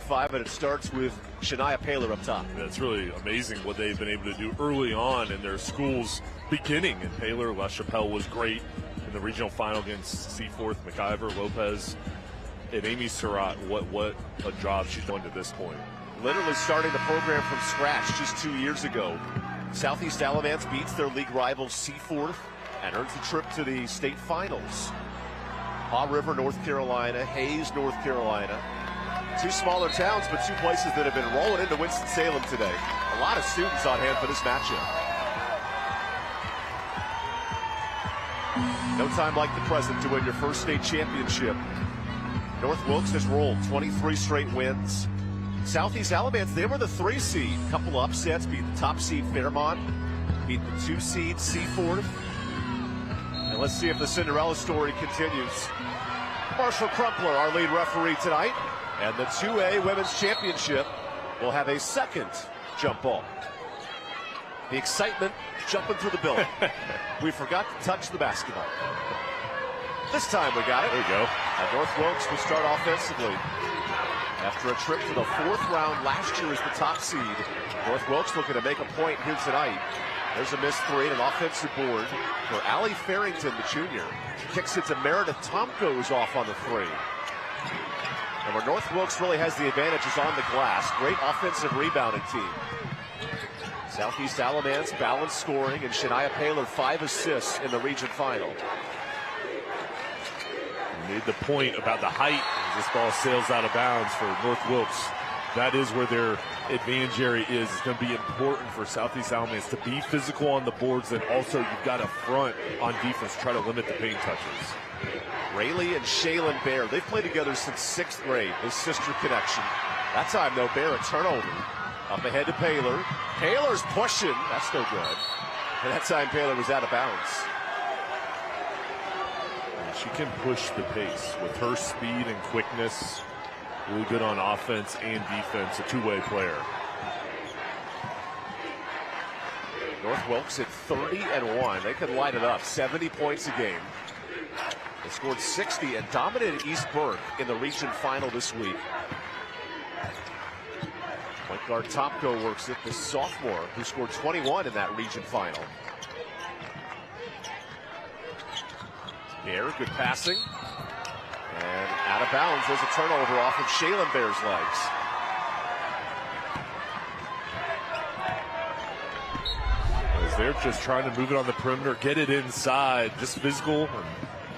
5, and it starts with Shania Paler up top. That's really amazing what they've been able to do early on in their school's beginning. And Paler, La Chapelle was great in the regional final against Seaforth, McIver, Lopez, and Amy Surratt. What a job she's done to this point. Literally starting the program from scratch just 2 years ago. Southeast Alamance beats their league rival Seaforth and earns the trip to the state finals. Haw River, North Carolina, Hayes, North Carolina. Two smaller towns, but two places that have been rolling into Winston-Salem today. A lot of students on hand for this matchup. No time like the present to win your first state championship. North Wilkes has rolled 23 straight wins. Southeast Alamance, they were the 3 seed. Couple upsets, beat the top seed Fairmont, beat the 2 seed Seaforth. And let's see if the Cinderella story continues. Marshall Crumpler, our lead referee tonight. And the 2A Women's Championship will have a second jump ball. The excitement jumping through the building. We forgot to touch the basketball. This time we got it. There you go. And North Wilkes will start offensively. After a trip to the 4th round last year as the top seed, North Wilkes looking to make a point here tonight. There's a missed 3 and an offensive board for Allie Farrington, the junior. Kicks it to Meredith Tomko's off on the 3. And where North Wilkes really has the advantage is on the glass. Great offensive rebounding team. Southeast Alamance balanced scoring, and Shania Paler 5 assists in the region final. Made the point about the height as this ball sails out of bounds for North Wilkes. That is where their advantage area is. It's going to be important for Southeast Alamance to be physical on the boards, and also you've got a front on defense, try to limit the paint touches. Rayleigh and Shaylin Bear, they've played together since 6th grade, this sister connection. That time, though, Bear a turnover. Up ahead to Paler. Paler's pushing. That's no good. And that time, Paler was out of bounds. And she can push the pace with her speed and quickness. Really good on offense and defense, a two-way player. North Wilkes at 30-1. They could light it up. 70 points a game. They scored 60 and dominated East Burke in the region final this week. Point guard Topko works it, the sophomore who scored 21 in that region final. Bear, good passing. And out of bounds, there's a turnover off of Shaylin Bear's legs. As they're just trying to move it on the perimeter, get it inside, just physical, and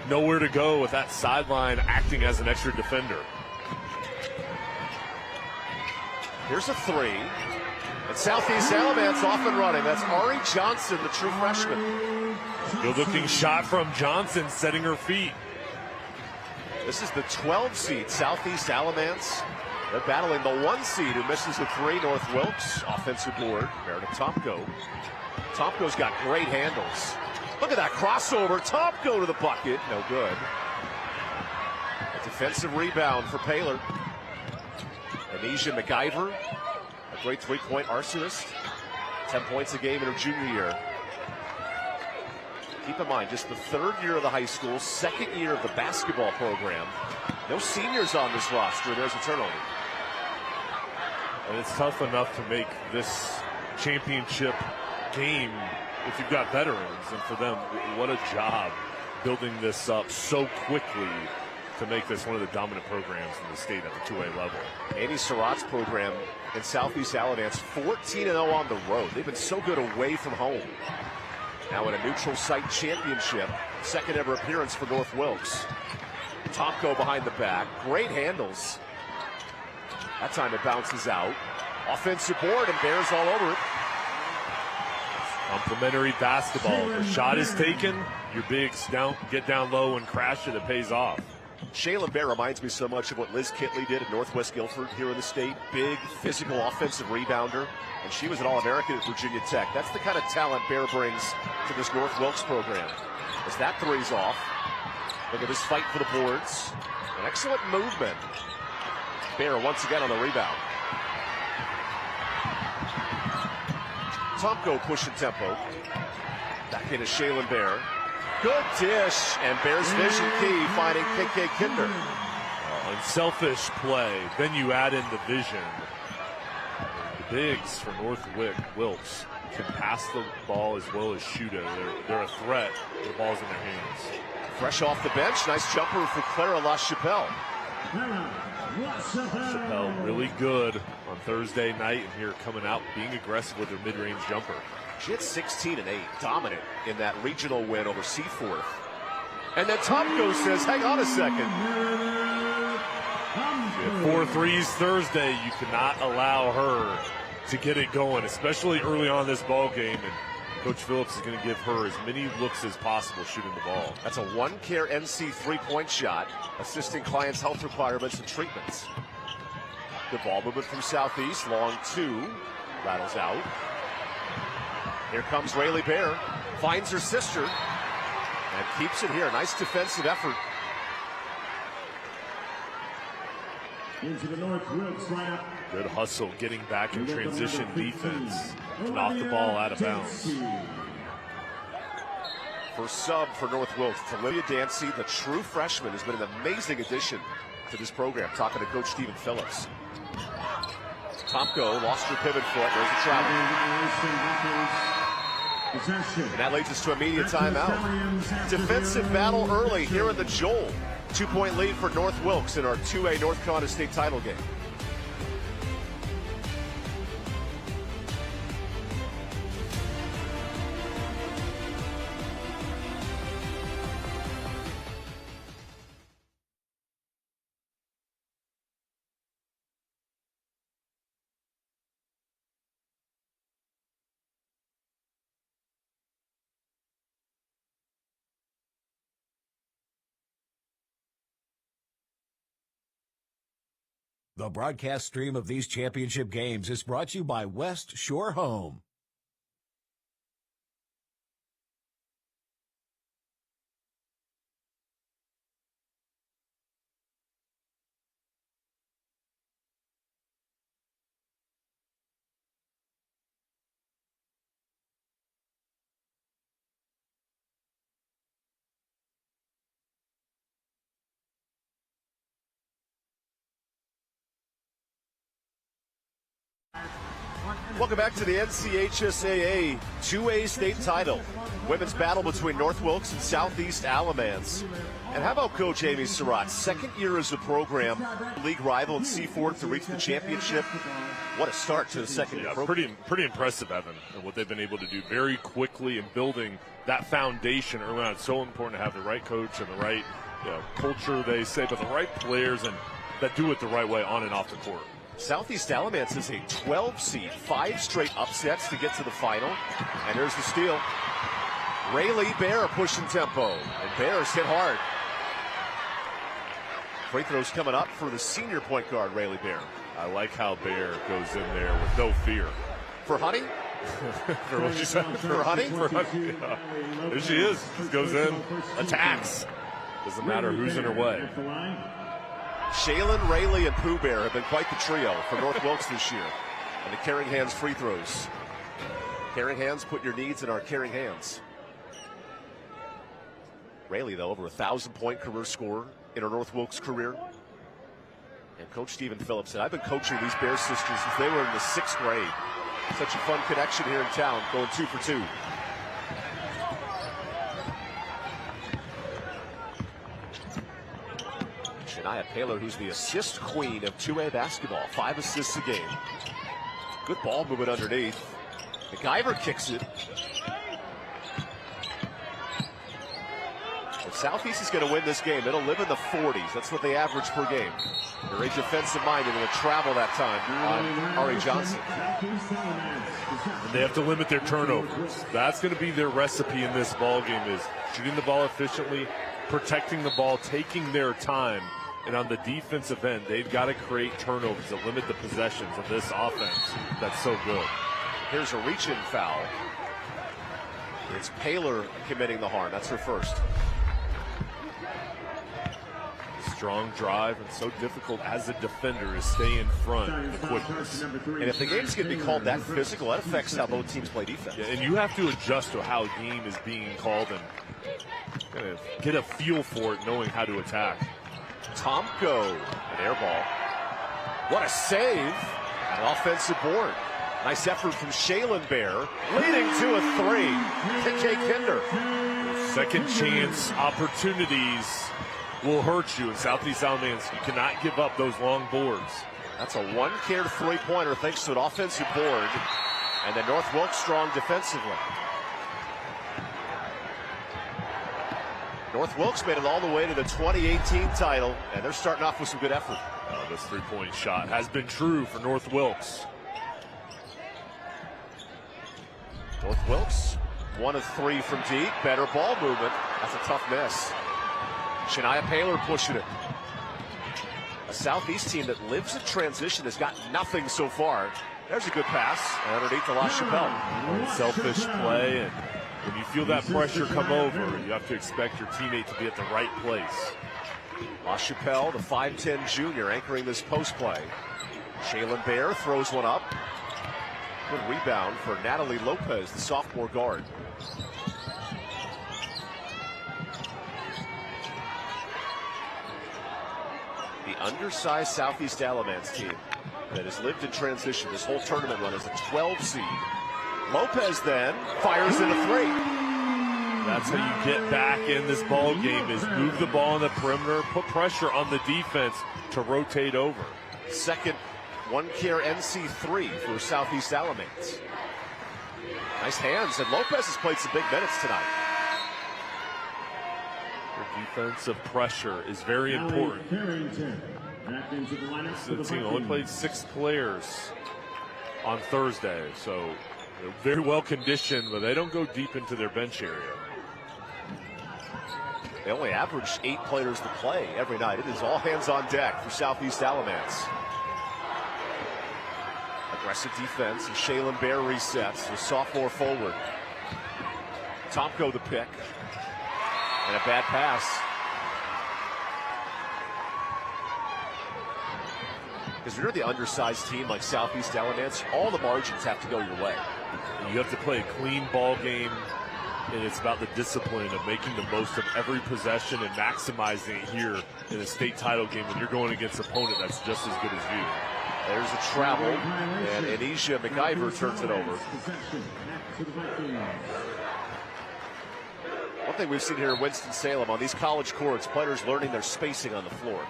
nowhere to go with that sideline acting as an extra defender. Here's a 3. And Southeast Alamance off and running. That's Ari Johnson, the true freshman. Good-looking shot from Johnson, setting her feet. This is the 12 seed, Southeast Alamance. They're battling the 1 seed who misses the 3, North Wilkes. Offensive board, Meredith Topko. Topko's got great handles. Look at that crossover. Topko to the bucket. No good. A defensive rebound for Paler. Anisha McIver, a great 3-point arsonist. 10 points a game in her junior year. Keep in mind, just the 3rd year of the high school, 2nd year of the basketball program. No seniors on this roster. There's a turnover. And it's tough enough to make this championship game if you've got veterans. And for them, what a job building this up so quickly to make this one of the dominant programs in the state at the 2A level. Amy Surratt's program in Southeast Alamance, 14-0 on the road. They've been so good away from home. Now in a neutral site championship, 2nd ever appearance for North Wilkes. Topko behind the back, great handles. That time it bounces out. Offensive board and Bears all over it. Complimentary basketball. The shot is taken, your bigs get down low and crash it, it pays off. Shaylin Bear reminds me so much of what Liz Kitley did at Northwest Guilford here in the state. Big, physical, offensive rebounder. And she was an All-American at Virginia Tech. That's the kind of talent Bear brings to this North Wilkes program. As that 3's off. Look at this fight for the boards. An excellent movement. Bear once again on the rebound. Tomko pushing tempo. Back into Shaylin Bear. Good dish, and Bears vision key finding KK Kinder. and selfish play. Then you add in the vision. The bigs for North Wilkes can pass the ball as well as shoot it. They're a threat. The ball's in their hands. Fresh off the bench, nice jumper for Clara LaChapelle. LaChapelle really good on Thursday night, and here coming out being aggressive with their mid-range jumper. She had 16 and 8, dominant in that regional win over Seaforth. And then Tomko says, hang on a second. She had 4 threes Thursday. You cannot allow her to get it going, especially early on this ball game. And Coach Phillips is going to give her as many looks as possible shooting the ball. That's a one-care NC three-point shot, assisting clients' health requirements and treatments. Good ball movement from Southeast, long 2, rattles out. Here comes Rayleigh Bear, finds her sister, and keeps it here. Nice defensive effort. Into the North Wilkes lineup. Good hustle, getting back in transition defense. Knock the ball out of bounds. First sub for North Wilkes, Olivia Dancy, the true freshman, has been an amazing addition to this program. Talking to Coach Stephen Phillips. Tomko lost her pivot foot. There's a travel. And that leads us to a media timeout. Defensive battle early here in the Joel. 2-point lead for North Wilkes in our 2A North Carolina State title game. The broadcast stream of these championship games is brought to you by West Shore Home. Welcome back to the NCHSAA 2A state title. Women's battle between North Wilkes and Southeast Alamance. And how about Coach Amy Surratt? Second year as a program, league rival in Seaforth to reach the championship. What a start to the second year program. Pretty impressive, Evan, and what they've been able to do very quickly in building that foundation early on. It's so important to have the right coach and the right culture, they say, but the right players and that do it the right way on and off the court. Southeast Alamance is a 12 seed, 5 straight upsets to get to the final. And there's the steal. Rayleigh Bear pushing tempo, and Bear's hit hard. Free throws coming up for the senior point guard, Rayleigh Bear. I like how Bear goes in there with no fear. For Honey? For what she said? For Honey? For Honey. Yeah. There she is. Just goes in, attacks. Doesn't matter who's in her way. Shaylin, Rayleigh, and Pooh Bear have been quite the trio for North Wilkes this year. And the Caring Hands free throws. Caring Hands, put your needs in our caring hands. Rayleigh, though, over 1,000-point career scorer in her North Wilkes career. And Coach Stephen Phillips said, I've been coaching these Bear sisters since they were in the 6th grade. Such a fun connection here in town, going 2 for 2. Shania Paylor, who's the assist queen of 2A basketball, 5 assists a game. Good ball movement underneath. McIver kicks it. If Southeast is going to win this game, it'll live in the 40s. That's what they average per game. They're a defensive minded and will travel that time on Ari Johnson. And they have to limit their turnovers. That's going to be their recipe in this ball game, is shooting the ball efficiently, protecting the ball, taking their time. And on the defensive end, they've got to create turnovers to limit the possessions of this offense that's so good. Here's a reach-in foul. It's Paylor committing the harm. That's her first. Strong drive, and so difficult as a defender to stay in front of the quickness. And if the game's going to be called that physical, that affects how both teams play defense. Yeah, and you have to adjust to how a game is being called and kind of get a feel for it, knowing how to attack. Tomko, an air ball. What a save. An offensive board. Nice effort from Shaylin Bear, leading to a 3. KK Kinder. Second chance opportunities will hurt you in Southeast Alamance. You cannot give up those long boards. That's a one-care three-pointer thanks to an offensive board. And then North Wilkes strong defensively. North Wilkes made it all the way to the 2018 title, and they're starting off with some good effort. This three-point shot has been true for North Wilkes. North Wilkes, 1 of 3 from deep. Better ball movement. That's a tough miss. Shania Paler pushing it. A Southeast team that lives in transition has got nothing so far. There's a good pass underneath the La Chapelle. Selfish play, and when you feel that pressure come over, you have to expect your teammate to be at the right place. La Chapelle, the 5'10 junior, anchoring this post play. Shaylin Bear throws one up. Good rebound for Natalie Lopez, the sophomore guard. The undersized Southeast Alamance team that has lived in transition this whole tournament run as a 12 seed. Lopez then fires in a 3. That's how you get back in this ball game, is move the ball on the perimeter, put pressure on the defense to rotate over. Second one-care NC3 for Southeast Alamance. Nice hands, and Lopez has played some big minutes tonight. Their defensive pressure is very important. The team only played 6 players on Thursday, so they're very well conditioned, but they don't go deep into their bench area. They only average 8 players to play every night. It is all hands on deck for Southeast Alamance. Aggressive defense, and Shaylin Bear resets, the sophomore forward. Tomko the pick, and a bad pass. Because when you're the undersized team like Southeast Alamance, all the margins have to go your way. You have to play a clean ball game, and it's about the discipline of making the most of every possession and maximizing it here in a state title game when you're going against an opponent that's just as good as you. There's a travel, and Anisha McIver turns it over. One thing we've seen here in Winston-Salem on these college courts, players learning their spacing on the floor.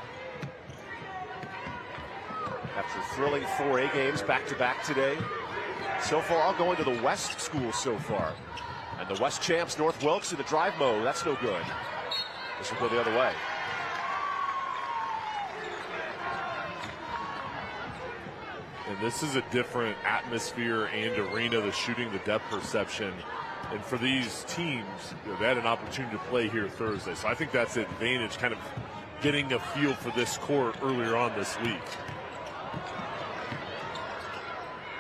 After thrilling 4A games back-to-back today, so far all going to the West school so far. And the West champs, North Wilkes, in the drive mode. That's no good. This will go the other way. And this is a different atmosphere and arena, the shooting, the depth perception. And for these teams, they had an opportunity to play here Thursday. So I think that's an advantage, kind of getting a feel for this court earlier on this week.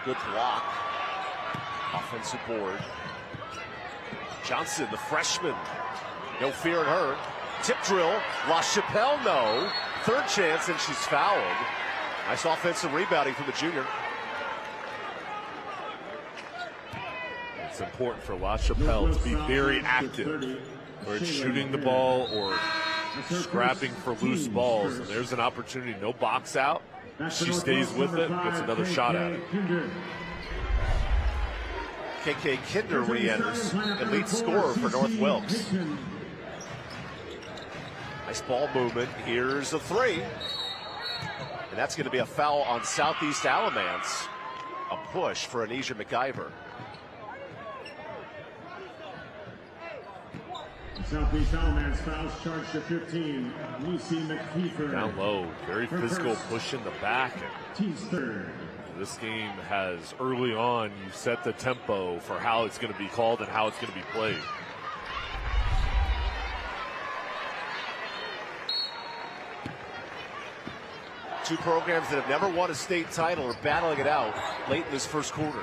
Good block. Offensive board. Johnson, the freshman. No fear in her. Tip drill. La Chapelle, no. Third chance, and she's fouled. Nice offensive rebounding from the junior. It's important for La Chapelle to be very active, where it's shooting the ball or scrapping for loose balls. And there's an opportunity. No box out. She stays with it, gets another shot at it. KK Kinder re-enters, elite scorer for North Wilkes. Nice ball movement. Here's a 3. And that's going to be a foul on Southeast Alamance. A push for Anisha McIver. Southeast Alamance fouls charged to 15. Lucy McKeefer. Down low, very physical, push in the back. Team's third. This game has, early on, you set the tempo for how it's going to be called and how it's going to be played. Two programs that have never won a state title are battling it out late in this first quarter.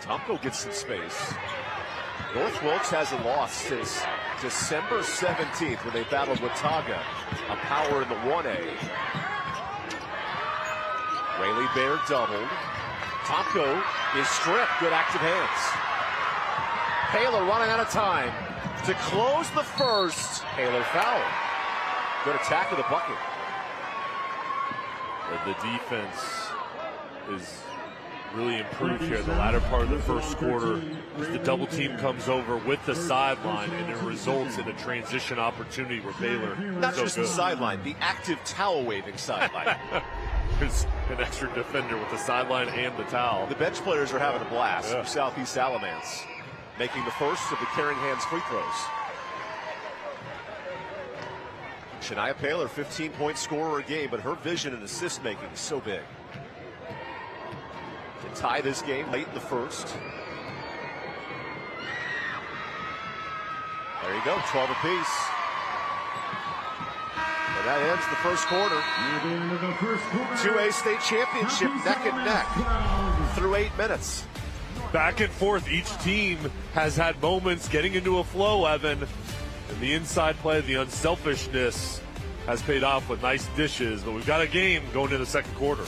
Tomko gets some space. North Wilkes hasn't lost since December 17th when they battled Watauga, a power in the 1A. Rayleigh Bear doubled. Tomko is stripped. Good active hands. Paler running out of time. to close the first. Taylor foul. Good attack of the bucket. The defense is really improved here. The latter part of the first quarter, the double team comes over with the sideline, and it results in a transition opportunity where Baylor Not just the sideline, the active towel waving sideline. There's an extra defender with the sideline and the towel. The bench players are having a blast for Southeast Alamance, making the first of the Caring Hands free throws. Shania Paler, 15-point scorer a game, but her vision and assist making is so big. To tie this game late in the first. There you go, 12 apiece. And that ends the first quarter. 2A state championship neck and neck through 8 minutes. Back and forth, each team has had moments getting into a flow, Evan. And the inside play, the unselfishness has paid off with nice dishes. But we've got a game going into the second quarter.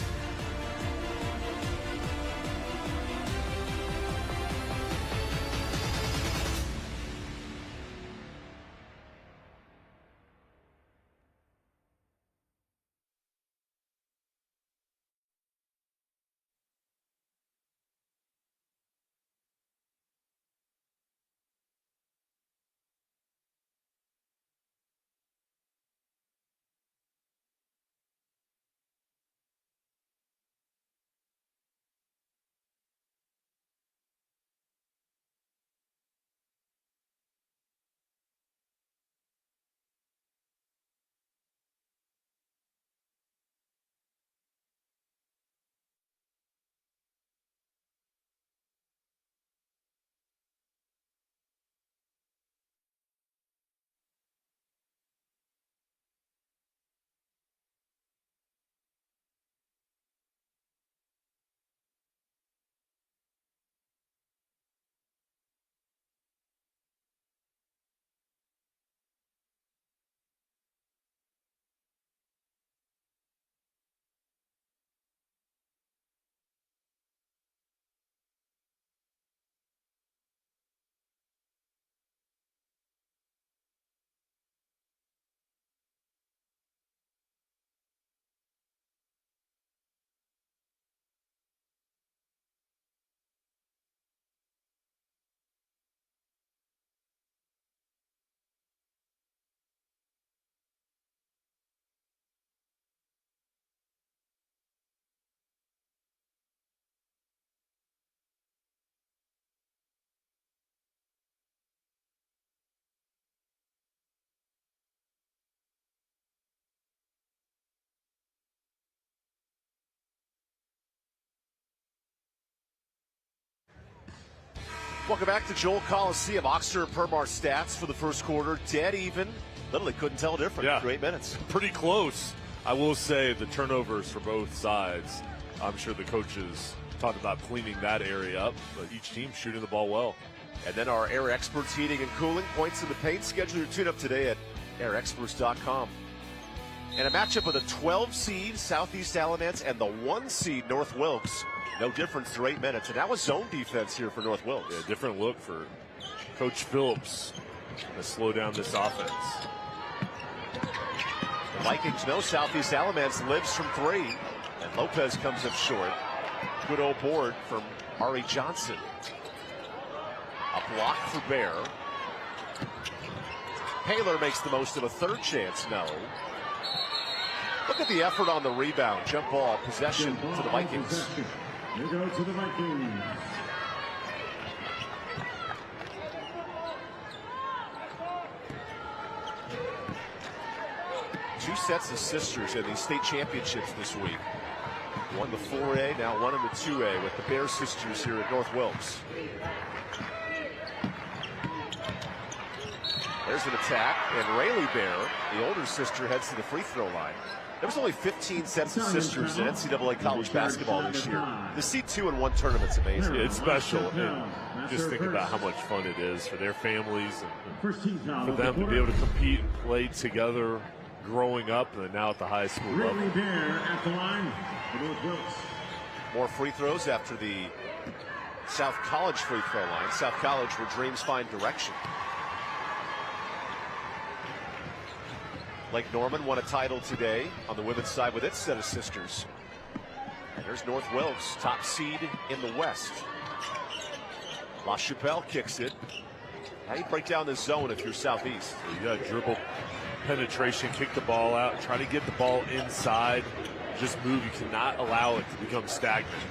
Welcome back to Joel Coliseum. Oxter and Permar stats for the first quarter. Dead even. Literally couldn't tell a difference for 8 minutes. Pretty close. I will say the turnovers for both sides, I'm sure the coaches talked about cleaning that area up, but each team shooting the ball well. And then our Air Experts Heating and Cooling points in the paint. Schedule your tune-up today at airexperts.com. And a matchup of the 12 seed Southeast Alamance and the 1 seed North Wilkes. No difference through 8 minutes. And now a zone defense here for North Wilkes. Yeah, different look for Coach Phillips to slow down this offense. The Vikings know Southeast Alamance lives from 3. And Lopez comes up short. Good old board from Ari Johnson. A block for Bear. Paler makes the most of a third chance. No. Look at the effort on the rebound. Jump ball possession to the Vikings. You go to the Vikings. Two sets of sisters in these state championships this week. One the 4A, now one in the 2A with the Bear sisters here at North Wilkes. There's an attack, and Rayleigh Bear, the older sister, heads to the free throw line. There was only 15 sets of sisters in NCAA college basketball this year. To see 2 in one tournament's amazing. Yeah, it's special. And just think about how much fun it is for their families and for them to be able to compete and play together growing up and now at the high school level. Rayleigh Bear at the line for North Wilkes. More free throws after the South College free throw line. South College, where dreams find direction. Lake Norman won a title today on the women's side with its set of sisters. And there's North Wilkes, top seed in the West. La Chapelle kicks it. How do you break down this zone if you're Southeast? You got dribble, penetration, kick the ball out, try to get the ball inside, just move. You cannot allow it to become stagnant.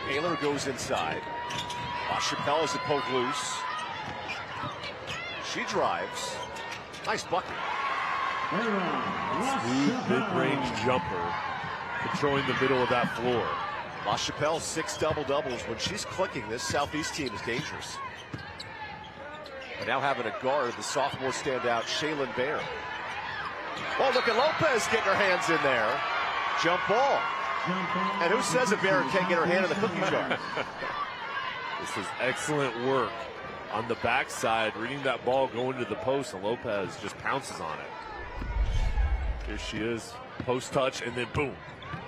Taylor goes inside. La Chapelle is a poke loose. She drives. Nice bucket. Smooth mid-range jumper, controlling the middle of that floor. La Chapelle 6 double-doubles. When she's clicking, this Southeast team is dangerous. But now having a guard, the sophomore standout, Shaylin Bear. Oh, look at Lopez getting her hands in there. Jump ball. And who says a Bear can't get her hand in the cookie jar? This is excellent work on the backside, reading that ball going to the post, and Lopez just pounces on it. Here she is, post touch, and then boom,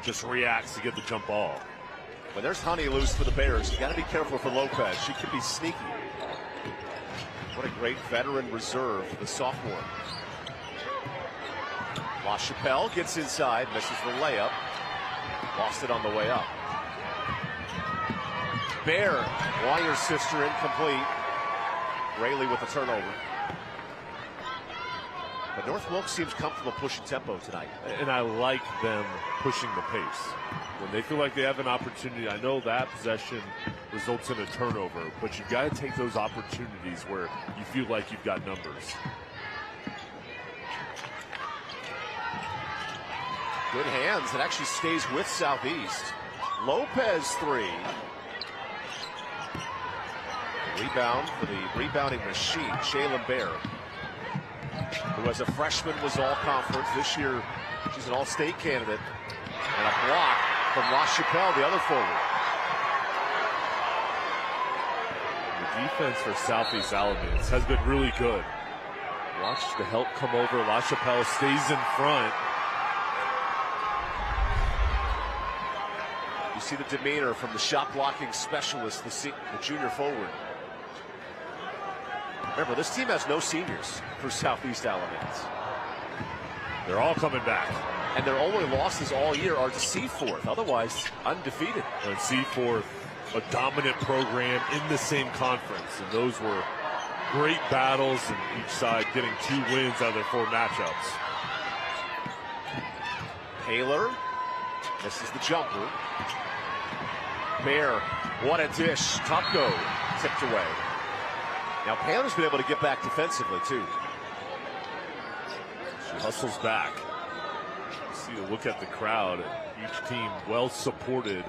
just reacts to get the jump ball. When there's honey loose for the Bears, you got to be careful for Lopez. She could be sneaky. What a great veteran reserve for the sophomore. La Chapelle gets inside, misses the layup. Lost it on the way up. Bear, Wyer's sister, incomplete. Rayleigh with the turnover. But North Wilkes seems comfortable pushing tempo tonight. And I like them pushing the pace. When they feel like they have an opportunity, I know that possession results in a turnover, but you've got to take those opportunities where you feel like you've got numbers. Good hands. It actually stays with Southeast. Lopez 3. Rebound for the rebounding machine, Shaylin Bear, who as a freshman was all-conference. This year, she's an all-state candidate. And a block from La Chapelle, the other forward. The defense for Southeast Alamance has been really good. Watch the help come over. La Chapelle stays in front. You see the demeanor from the shot blocking specialist, the junior forward. Remember, this team has no seniors for Southeast Alamance. They're all coming back. And their only losses all year are to Seaforth, otherwise undefeated. And Seaforth, a dominant program in the same conference. And those were great battles, and each side getting 2 wins out of their 4 matchups. Taylor misses the jumper. Bear, what a dish. Topko tipped away. Now Taylor's been able to get back defensively too. She hustles back. See a look at the crowd. Each team well supported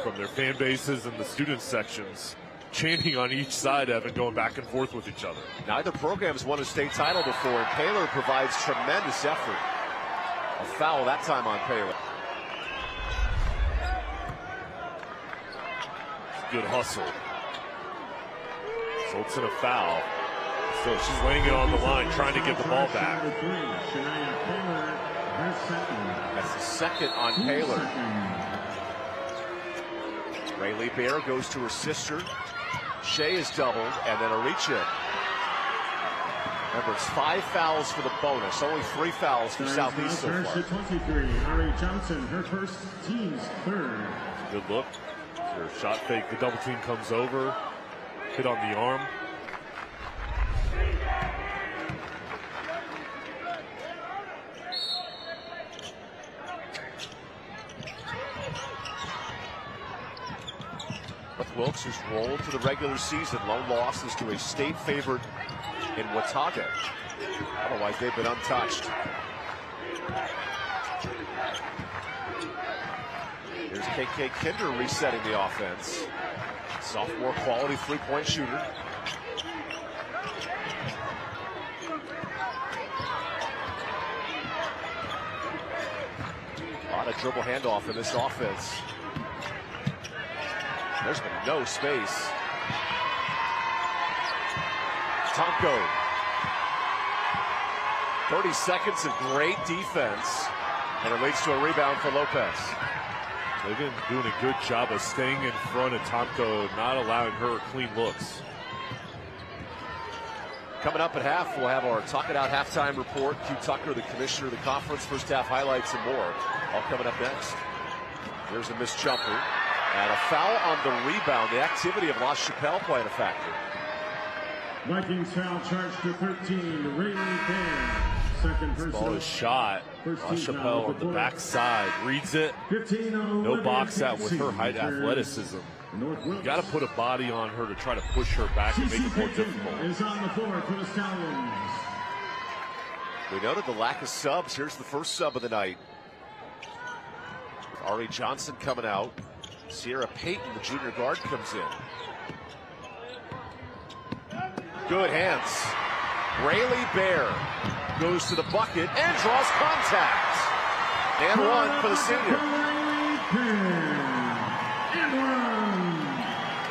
from their fan bases and the student sections, chanting on each side, Evan, going back and forth with each other. Neither program's won a state title before, and Taylor provides tremendous effort. A foul that time on Taylor. Good hustle. Results in a foul. So she's laying it on the line, trying to get the ball back. That's the second on Taylor. Rayleigh Bear goes to her sister. Shea is doubled, and then a reach in. Remember, it's 5 fouls for the bonus, only 3 fouls for Southeast so far. 23, Ari Johnson, her first, team's 3rd. Good look. Her shot fake, the double team comes over, hit on the arm. North Wilkes has rolled to the regular season. Lone losses to a state favorite in Watauga. Otherwise, they've been untouched. Here's KK Kinder resetting the offense. Sophomore quality 3-point shooter. A lot of dribble handoff in this offense. There's been no space. Tomko. 30 seconds of great defense. And it leads to a rebound for Lopez. They've been doing a good job of staying in front of Tomko, not allowing her clean looks. Coming up at half, we'll have our Talk It Out halftime report. Q Tucker, the commissioner of the conference, first half highlights and more. All coming up next. There's a missed jumper. And a foul on the rebound. The activity of La Chapelle playing a factor. Vikings foul charge to 13. Ray Bear. Second personal. Ball is shot. La Chapelle on the backside reads it. No box out with her height athleticism. You got to put a body on her to try to push her back and make it more difficult. Is on the floor for the Stallions. We noted the lack of subs. Here's the first sub of the night. Ari Johnson coming out. Sierra Payton, the junior guard, comes in. Good hands. Rayleigh Bear goes to the bucket and draws contact. And one for the senior.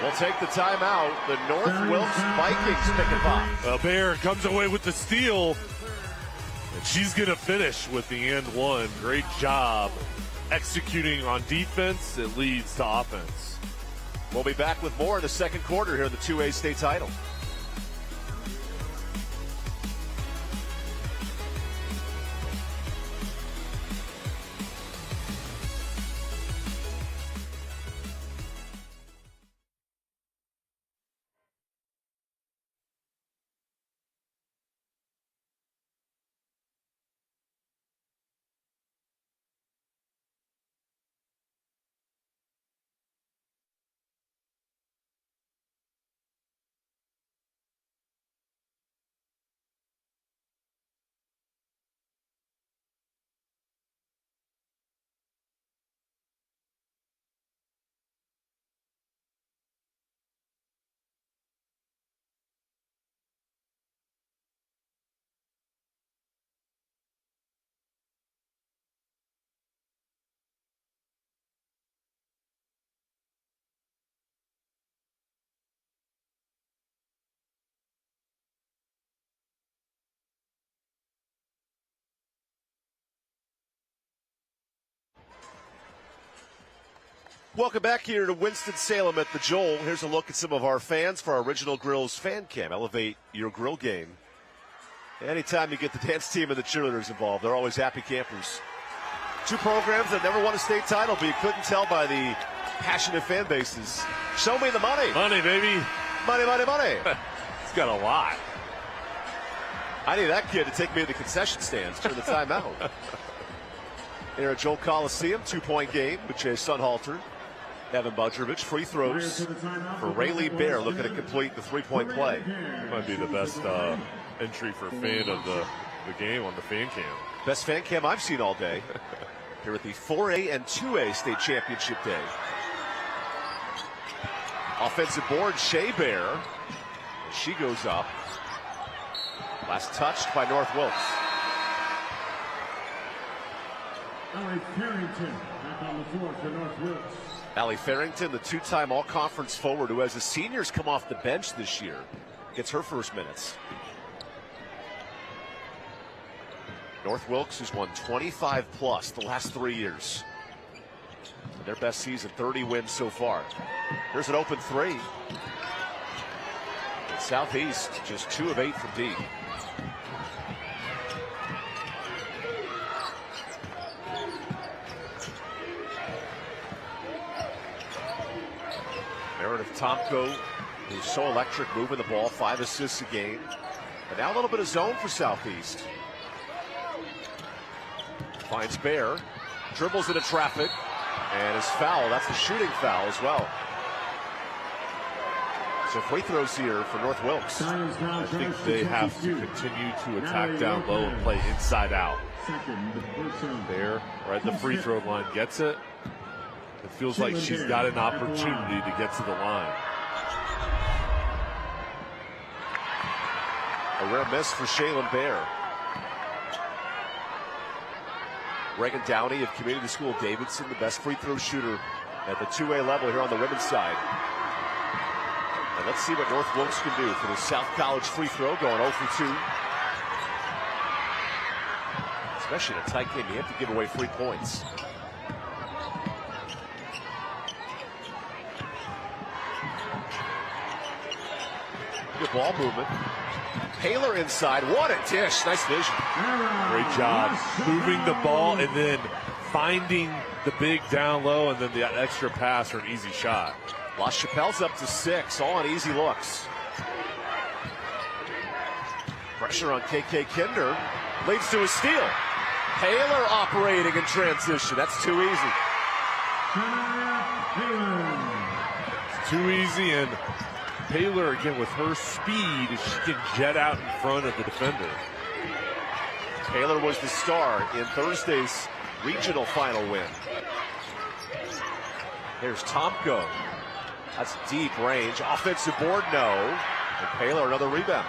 We'll take the timeout. The North Wilkes Vikings pick it up. Bear comes away with the steal. And she's going to finish with the and one. Great job executing on defense. It leads to offense. We'll be back with more in the second quarter here in the 2A state title. Welcome back here to Winston-Salem at the Joel. Here's a look at some of our fans for our Original Grills fan cam. Elevate your grill game. Anytime you get the dance team and the cheerleaders involved, they're always happy campers. Two programs that never won a state title, but you couldn't tell by the passionate fan bases. Show me the money. Money, baby. Money, money, money. He's got a lot. I need that kid to take me to the concession stands during the timeout. Here at Joel Coliseum, 2-point game with Jay Sunhalter. Evan Budrovich, free throws for Rayleigh Bear looking to complete the three-point play. It might be the best entry for a fan of the game on the fan cam. Best fan cam I've seen all day. Here at the 4A and 2A state championship day. Offensive board, Shea Bear. As she goes up. Last touched by North Wilkes. Allie Farrington back on the floor for North Wilkes. Allie Farrington, the two-time all-conference forward who, as a senior's come off the bench this year, gets her first minutes. North Wilkes has won 25+ the last 3 years. Their best season, 30 wins so far. Here's an open three. And Southeast just 2 of 8 from deep. Meredith Tomko, who's so electric, moving the ball, 5 assists a game. But now a little bit of zone for Southeast. Finds Bear, dribbles into traffic, and is fouled. That's a shooting foul as well. So free throws here for North Wilkes. I think they have to continue to attack down low and play inside out. Bear, right at the free throw line, gets it. It feels like she's got an opportunity to get to the line. A rare miss for Shaylin Bear. Reagan Downey of Community School Davidson, the best free throw shooter at the 2A level here on the women's side. And let's see what North Wilkes can do for the South College free throw, going 0 for 2. Especially in a tight game, you have to give away free points. Good ball movement. Paler inside. What a dish. Nice vision. Great job moving the ball and then finding the big down low and then the extra pass for an easy shot. LaChapelle's up to 6, all on easy looks. Pressure on KK Kinder. Leads to a steal. Paler operating in transition. That's too easy. It's too easy, and Paler, again, with her speed, she can jet out in front of the defender. Paler was the star in Thursday's regional final win. Here's Tomko. That's deep range. Offensive board, no. And Paler, another rebound.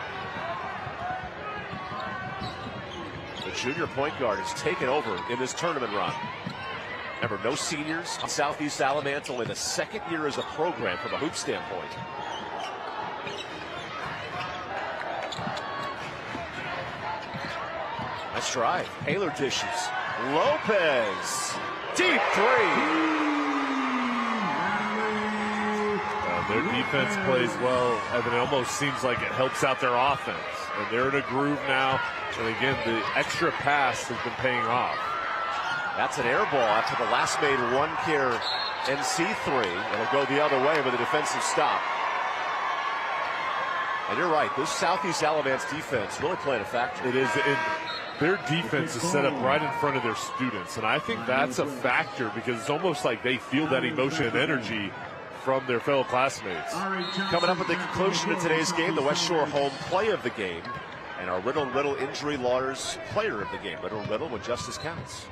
The junior point guard has taken over in this tournament run. Remember, no seniors. Southeast Alamance, only the second year as a program from a hoop standpoint. Nice drive. Paler dishes. Lopez. Deep three. Their defense plays well, Evan. It almost seems like it helps out their offense. And they're in a groove now. And again, the extra pass has been paying off. That's an air ball after the last made one care NC three. It'll go the other way with a defensive stop. And you're right, this Southeast Alamance defense really playing a factor. It is. Their defense is set up right in front of their students. And I think that's a factor because it's almost like they feel that emotion and energy from their fellow classmates. Coming up at the conclusion of today's game, the West Shore home play of the game, and our Riddle Injury Lawyers player of the game. Riddle when justice counts.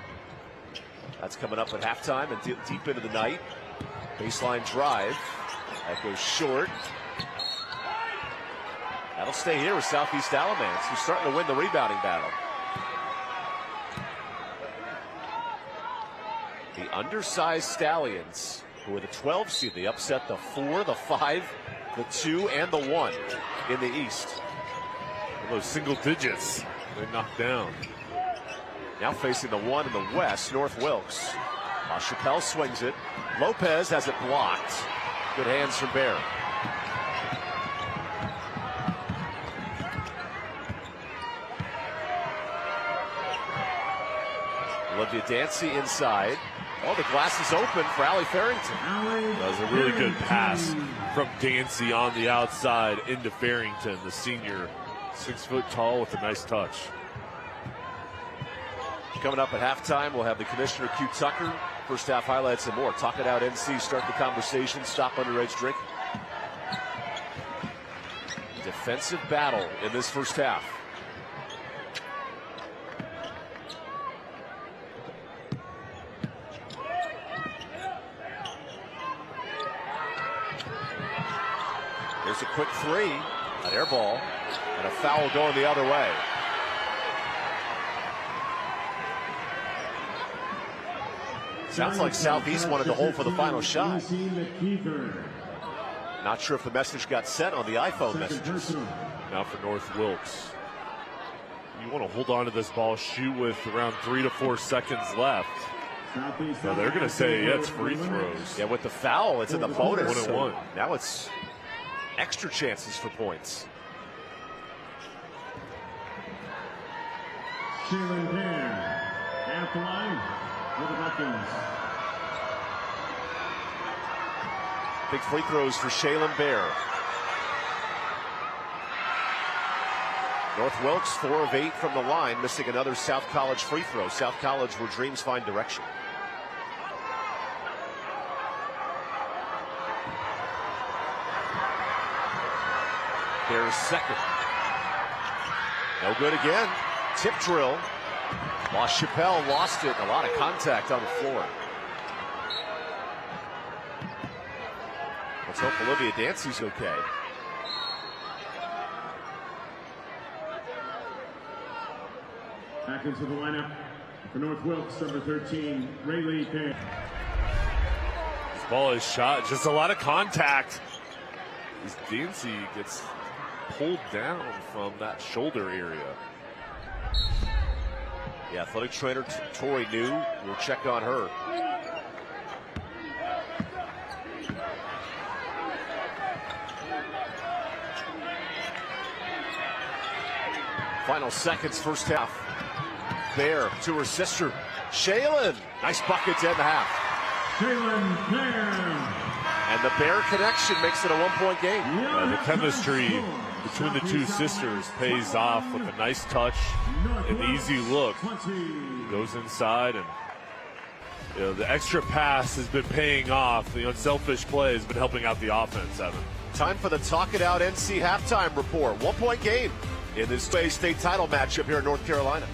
That's coming up at halftime and deep into the night. Baseline drive. That goes short. That'll stay here with Southeast Alamance, who's starting to win the rebounding battle. The undersized Stallions, who are the 12 seed, they upset the 4, the 5, the 2, and the 1 in the East. Those single digits they knocked down. Now facing the 1 in the West, North Wilkes. LaChapelle swings it. Lopez has it blocked. Good hands from Bear. Olivia Dancy inside. Oh, the glass is open for Allie Farrington. That was a really good pass from Dancy on the outside into Farrington, the senior, 6 foot tall with a nice touch. Coming up at halftime, we'll have the Commissioner Q Tucker. First half highlights and more. Talk It Out NC, start the conversation, stop underage drink. Defensive battle in this first half. There's a quick three, an air ball, and a foul going the other way. Sounds like Southeast wanted to hold for the final shot. Not sure if the message got sent on the iPhone messages. Now for North Wilkes. You want to hold on to this ball, shoot with around 3 to 4 seconds left. So they're going to say, yeah, it's free throws. Yeah, with the foul, it's in the bonus. 1-1. Now it's extra chances for points. Shaylin Bear at the line for the Vikings. Big free throws for Shaylin Bear. North Wilkes 4 of 8 from the line, missing another South College free throw. South College where dreams find direction. Bear's second. No good again. Tip drill. LaChapelle lost it. A lot of contact on the floor. Let's hope Olivia Dancy's okay. Back into the lineup for North Wilkes, number 13, Rayleigh Perry. This ball is shot. Just a lot of contact. As Dancy gets pulled down from that shoulder area. The athletic trainer, Tori New, will check on her. Final seconds, first half. Bear to her sister, Shaylin. Nice bucket to end the half. Shaylin Bear. And the Bear connection makes it a 1-point game. The chemistry between the two sisters pays off with a nice touch, an easy look. Goes inside, and the extra pass has been paying off. The unselfish play has been helping out the offense, Evan. Time for the Talk It Out NC halftime report. 1-point game in this Bay State title matchup here in North Carolina.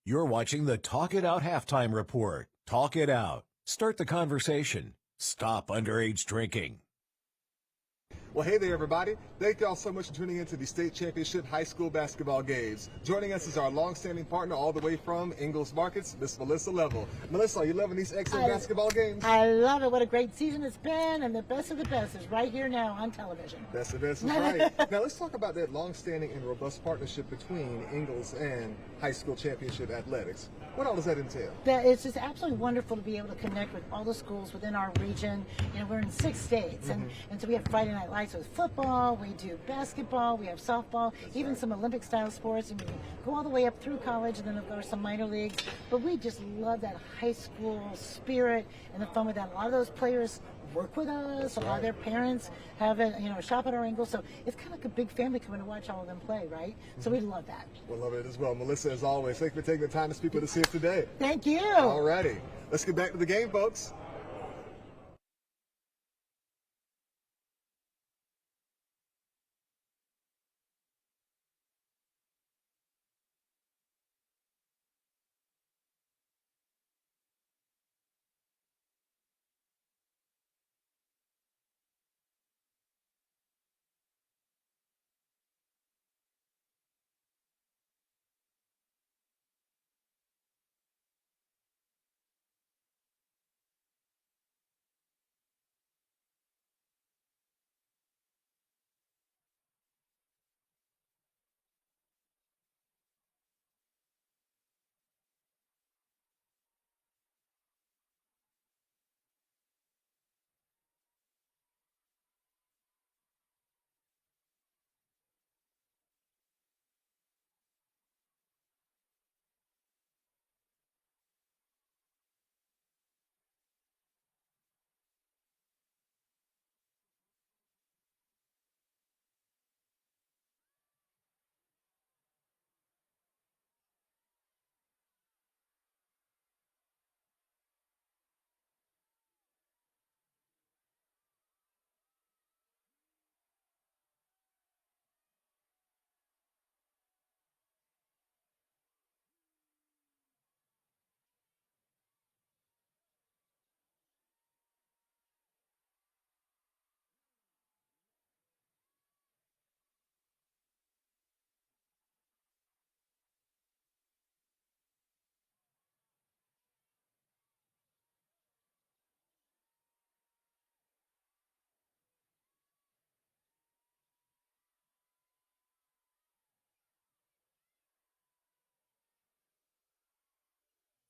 You're watching the Talk It Out halftime report. Talk it out. Start the conversation. Stop underage drinking. Well, hey there, everybody. Thank y'all so much for tuning into the state championship high school basketball games. Joining us is our long-standing partner all the way from Ingalls Markets, Miss Melissa Level. Melissa, are you loving these excellent basketball games? I love it. What a great season it's been, and the best of the best is right here now on television. Best of best is right. Now, let's talk about that long-standing and robust partnership between Ingalls and high school championship athletics. What all does that entail? It's just absolutely wonderful to be able to connect with all the schools within our region. You know, we're in 6 states, and so we have Friday Night Lights with football, we do basketball, we have softball, even some Olympic-style sports, and we go all the way up through college, and then of course some minor leagues. But we just love that high school spirit and the fun with that. A lot of those players work with us. A lot of their parents have it, shop at our Ingalls. So it's kind of like a big family coming to watch all of them play, right? So we love that. We'll love it as well. Melissa, as always, thank you for taking the time to speak with us here today. Thank you. All righty. Let's get back to the game, folks.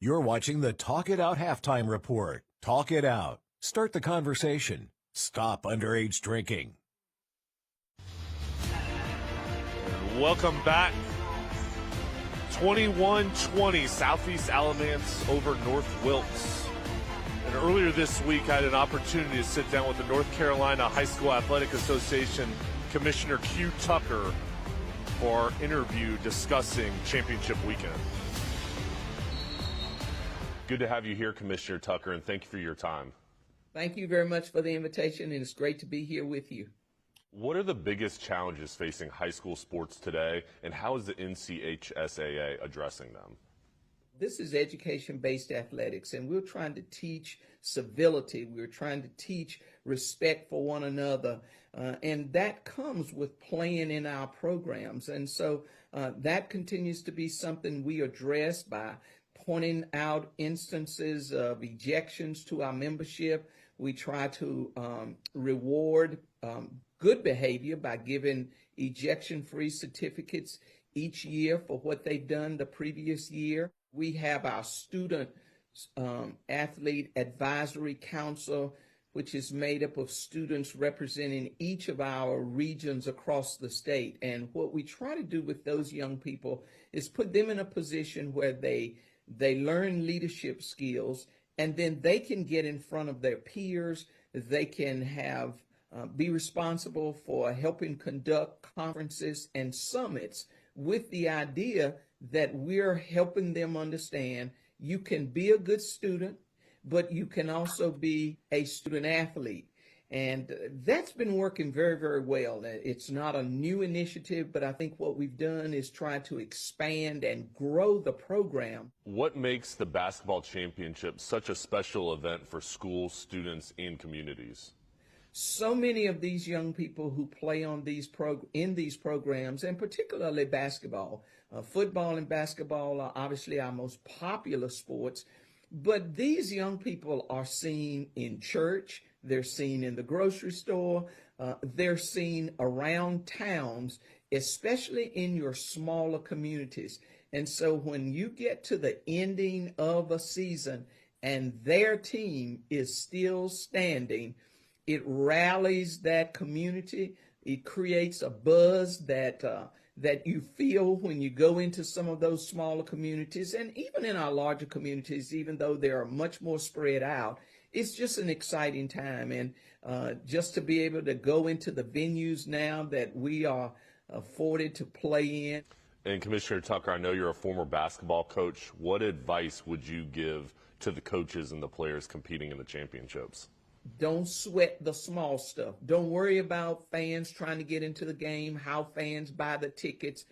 You're watching the Talk It Out Halftime Report. Talk it out. Start the conversation. Stop underage drinking. Welcome back. 21-20, Southeast Alamance over North Wilkes. And earlier this week, I had an opportunity to sit down with the North Carolina High School Athletic Association Commissioner Q. Tucker for our interview discussing championship weekend. Good to have you here, Commissioner Tucker, and thank you for your time. Thank you very much for the invitation, and it's great to be here with you. What are the biggest challenges facing high school sports today, and how is the NCHSAA addressing them? This is education-based athletics, and we're trying to teach civility. We're trying to teach respect for one another, and that comes with playing in our programs. And so that continues to be something we address by pointing out instances of ejections to our membership. We try to reward good behavior by giving ejection-free certificates each year for what they've done the previous year. We have our student athlete advisory council, which is made up of students representing each of our regions across the state. And what we try to do with those young people is put them in a position where they learn leadership skills, and then they can get in front of their peers. They can have be responsible for helping conduct conferences and summits with the idea that we're helping them understand you can be a good student, but you can also be a student athlete. And that's been working very, very well. It's not a new initiative, but I think what we've done is try to expand and grow the program. What makes the basketball championship such a special event for schools, students, and communities? So many of these young people who play on in these programs, and particularly basketball, football and basketball are obviously our most popular sports, but these young people are seen in church, they're seen in the grocery store, they're seen around towns, especially in your smaller communities. And so when you get to the ending of a season and their team is still standing, it rallies that community. It creates a buzz that you feel when you go into some of those smaller communities, and even in our larger communities, even though they are much more spread out. It's just an exciting time, and just to be able to go into the venues now that we are afforded to play in. And Commissioner Tucker, I know you're a former basketball coach. What advice would you give to the coaches and the players competing in the championships? Don't sweat the small stuff. Don't worry about fans trying to get into the game, how fans buy the tickets.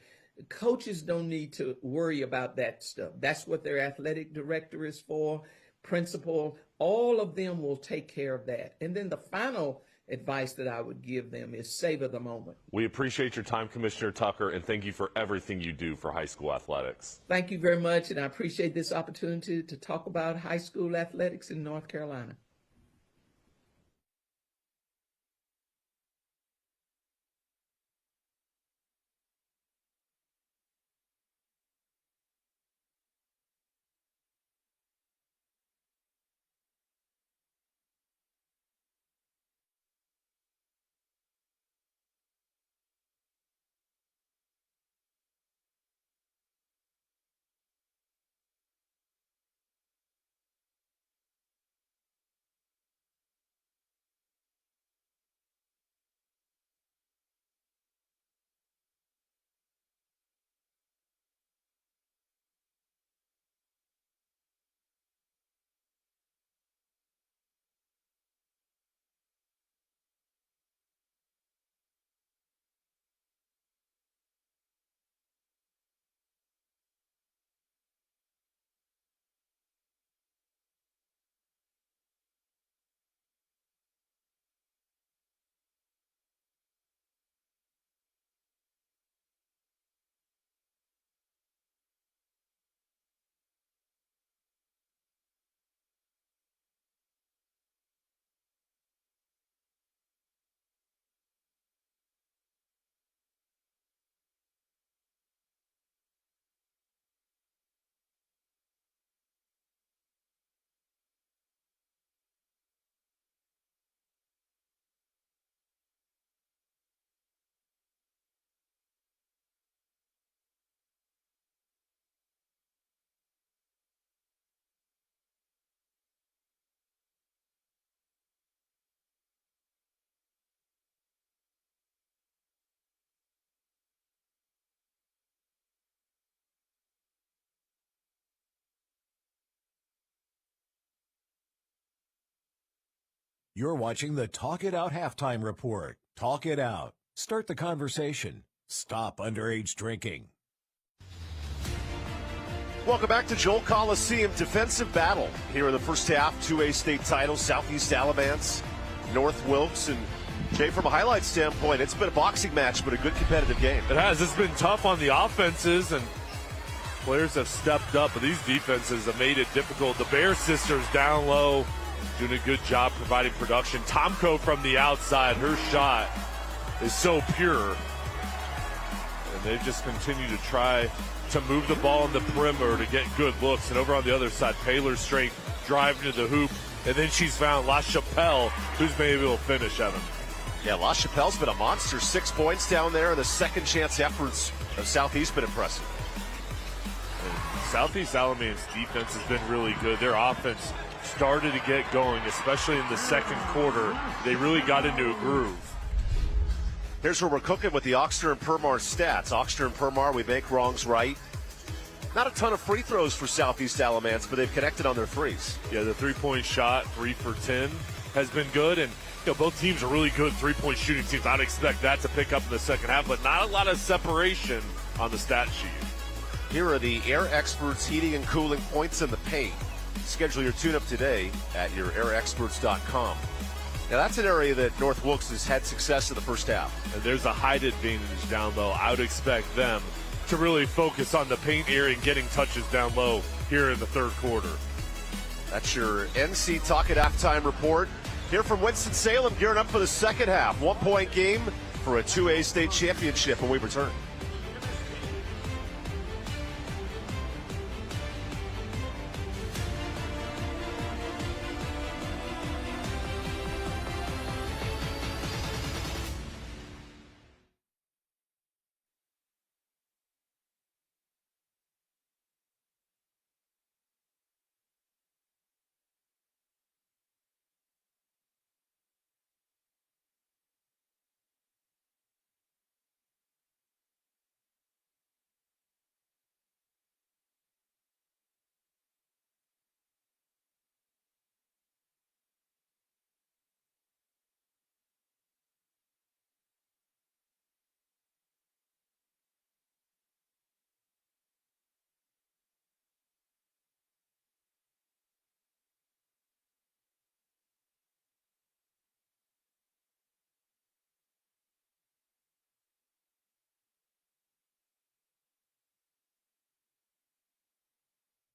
Coaches don't need to worry about that stuff. That's what their athletic director is for, principal. All of them will take care of that. And then the final advice that I would give them is savor the moment. We appreciate your time, Commissioner Tucker, and thank you for everything you do for high school athletics. Thank you very much, and I appreciate this opportunity to talk about high school athletics in North Carolina. You're watching the Talk It Out Halftime Report. Talk it out. Start the conversation. Stop underage drinking. Welcome back to Joel Coliseum defensive battle here in the first half. 2A state title, Southeast Alamance, North Wilkes, and Jay, from a highlight standpoint, it's been a boxing match, but a good competitive game. It has. It's been tough on the offenses, and players have stepped up, but these defenses have made it difficult. The Bear sisters down low, doing a good job providing production. Tomko from the outside, her shot is so pure. And they just continue to try to move the ball in the perimeter to get good looks. And over on the other side, Paylor's strength driving to the hoop. And then she's found La Chapelle, who's been able to finish, Evan. Yeah, La Chapelle's been a monster. 6 points down there. The second chance efforts of Southeast been impressive. And Southeast Alamance defense has been really good. Their offense started to get going, especially in the second quarter. They really got into a groove. Here's where we're cooking with the Oxter and Permar stats. Oxter and Permar, we make wrongs right. Not a ton of free throws for Southeast Alamance, but they've connected on their threes. Yeah, the three-point shot, 3 for 10, has been good. And both teams are really good three-point shooting teams. I'd expect that to pick up in the second half, but not a lot of separation on the stat sheet. Here are the Air Experts heating and cooling points in the paint. Schedule your tune-up today at yourairexperts.com. Now, that's an area that North Wilkes has had success in the first half. And there's a height advantage down low. I would expect them to really focus on the paint area and getting touches down low here in the third quarter. That's your NC Talk at Halftime report. Here from Winston-Salem, gearing up for the second half. 1-point game for a 2A state championship when we return.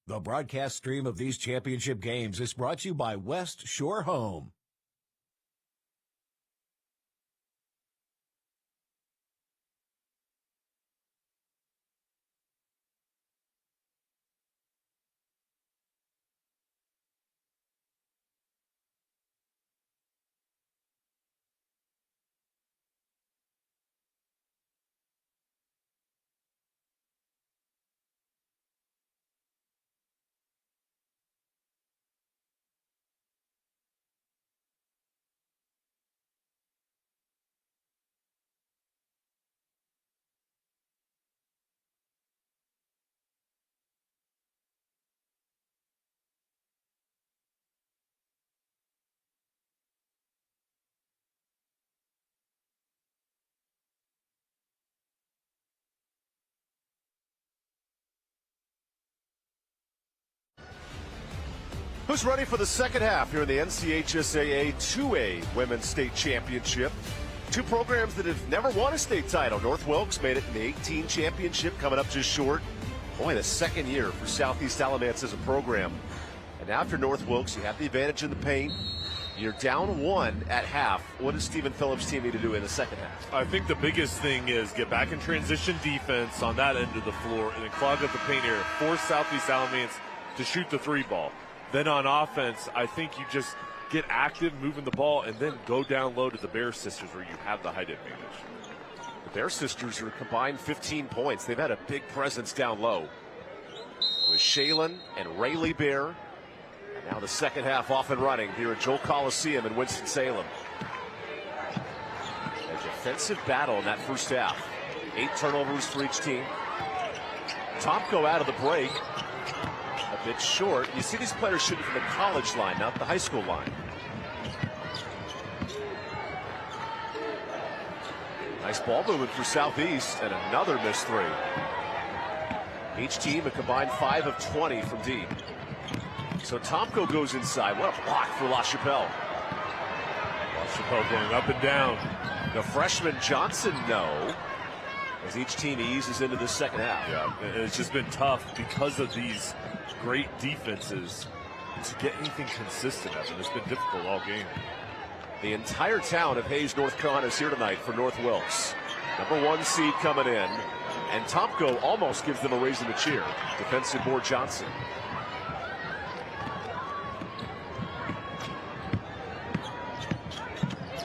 The broadcast stream of these championship games is brought to you by West Shore Home. Who's ready for the second half here in the NCHSAA 2A Women's State Championship? Two programs that have never won a state title. North Wilkes made it in the 18 championship, coming up just short. Boy, the second year for Southeast Alamance as a program. And after North Wilkes, you have the advantage in the paint. You're down 1 at half. What does Stephen Phillips' team need to do in the second half? I think the biggest thing is get back in transition defense on that end of the floor and then clog up the paint area. Force Southeast Alamance to shoot the three ball. Then on offense, I think you just get active, moving the ball, and then go down low to the Bear sisters where you have the height advantage. The Bear sisters are combined 15 points. They've had a big presence down low with Shaylin and Rayleigh Bear. And now the second half off and running here at Joel Coliseum in Winston-Salem. A defensive battle in that first half. 8 turnovers for each team. Tomko out of the break. A bit short. You see these players shooting from the college line, not the high school line. Nice ball movement for Southeast, and another missed three. Each team a combined 5 of 20 from deep. So Tomko goes inside. What a block for LaChapelle. LaChapelle going up and down. The freshman Johnson, no. As each team eases into the second half. Yeah, and it's just been tough because of these great defenses to get anything consistent of it. It's been difficult all game. The entire town of Hayes, North Carolina is here tonight for North Wilkes. #1 seed coming in. And Tomko almost gives them a reason to cheer. Defensive board Johnson.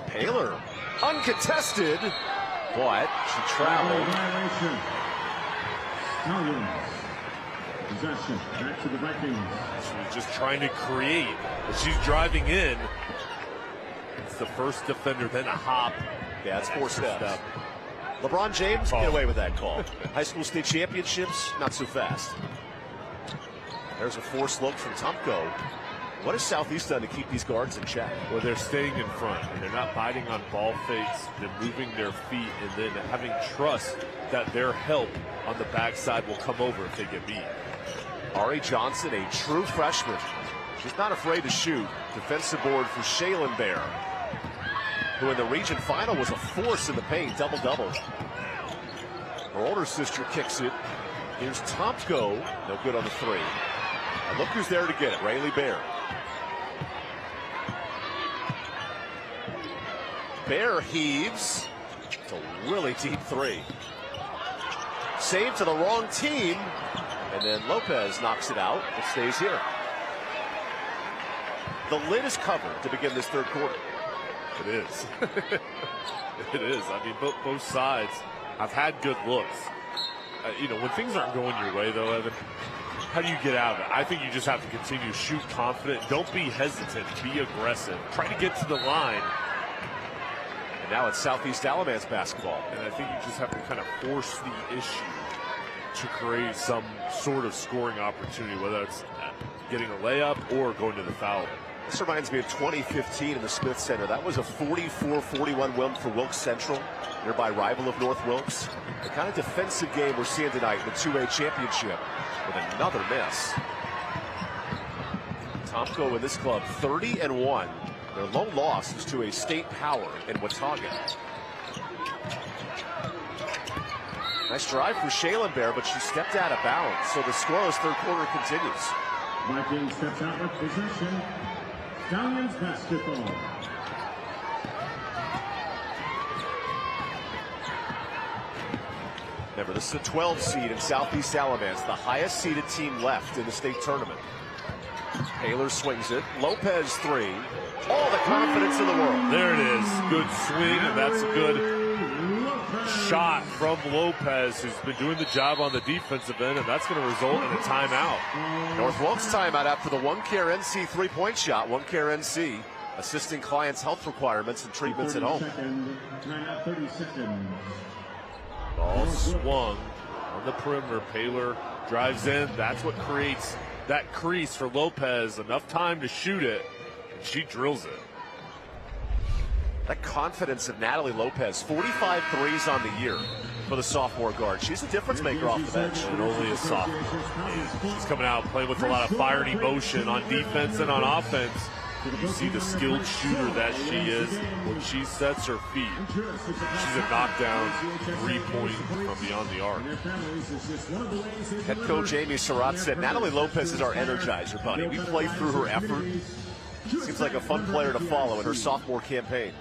Paler, uncontested, but she traveled. Violation. Stallions. Possession. Back to the Vikings. She was just trying to create. But she's driving in. It's the first defender, then a hop. Yeah, it's 4 steps. LeBron James get away with that call. High school state championships, not so fast. There's a forced look from Tomko. What has Southeast done to keep these guards in check? Well, they're staying in front, and they're not biting on ball fakes. They're moving their feet, and then having trust that their help on the backside will come over if they get beat. Ari Johnson, a true freshman. She's not afraid to shoot. Defensive board for Shaylin Bear, who in the region final was a force in the paint, double-double. Her older sister kicks it. Here's Tomko, no good on the three. And look who's there to get it, Rayleigh Bear. Bear heaves. It's a really deep three. Save to the wrong team, and then Lopez knocks it out. It stays here. The lid is covered to begin this third quarter. It is. It is. I mean, both sides have had good looks. You know, when things aren't going your way, though, Evan, how do you get out of it? I think you just have to continue to shoot confident. Don't be hesitant. Be aggressive. Try to get to the line. And now it's Southeast Alamance basketball. And I think you just have to kind of force the issue to create some sort of scoring opportunity, whether it's getting a layup or going to the foul. This reminds me of 2015 in the Smith Center. That was a 44-41 win for Wilkes Central, nearby rival of North Wilkes. The kind of defensive game we're seeing tonight in the 2A championship with another miss. Tomko in this club 30-1. Their lone loss is to a state power in Watauga. Nice drive for Shaylin Bear, but she stepped out of bounds. So the scoreless third quarter continues. Vikings steps out with possession. Stallions basketball. Remember, this is a 12 seed in Southeast Alamance, the highest seeded team left in the state tournament. Taylor swings it. Lopez three. All the confidence in the world. There it is. Good swing, and that's a good shot from Lopez, who's been doing the job on the defensive end, and that's going to result in a timeout. North Wilkes timeout after the OneCare NC three-point shot. OneCare NC assisting clients' health requirements and treatments at home. 30 seconds. Ball swung on the perimeter. Paler drives in. That's what creates that crease for Lopez. Enough time to shoot it, and she drills it. That confidence of Natalie Lopez, 45 threes on the year for the sophomore guard. She's a difference maker off the bench. And only a sophomore. She's coming out playing with a lot of fire and emotion on defense and on offense. You see the skilled shooter that she is. When she sets her feet, she's a knockdown three-point from beyond the arc. Head coach Amy Surratt said, Natalie Lopez is our energizer bunny. We play through her effort. Seems like a fun player to follow in her sophomore campaign.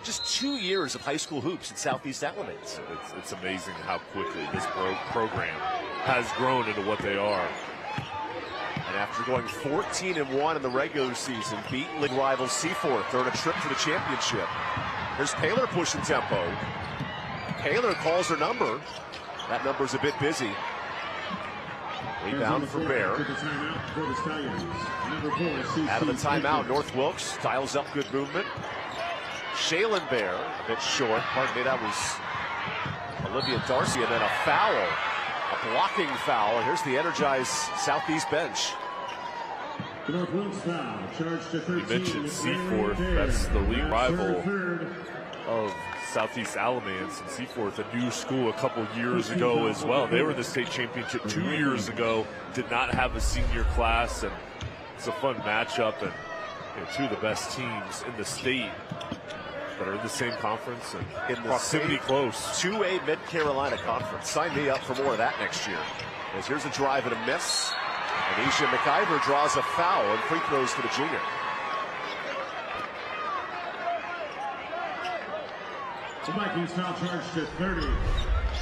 Just 2 years of high school hoops in Southeast Alamance. It's amazing how quickly this program has grown into what they are. And after going 14-1 in the regular season, beat league rival Seaforth during a trip to the championship. Here's Paler pushing tempo. Paler calls her number. That number's a bit busy. Rebound for Bear. Out of the timeout, North Wilkes dials up good movement. Shaylin Bear, a bit short. Pardon me, that was Olivia Darcy, and then a foul. A blocking foul, and here's the energized Southeast bench. North Wilkes foul. Charge to 13. You mentioned Seaforth. That's the league rival of Southeast Alamance, and Seaforth, a new school a couple years ago as well. They were in the state championship 2 years ago, did not have a senior class, and it's a fun matchup, and two of the best teams in the state that are in the same conference, and in the proximity close. 2A Mid-Carolina Conference. Sign me up for more of that next year. As here's a drive and a miss. And Asia McIver draws a foul and free throws for the junior. The Vikings foul charge to 30.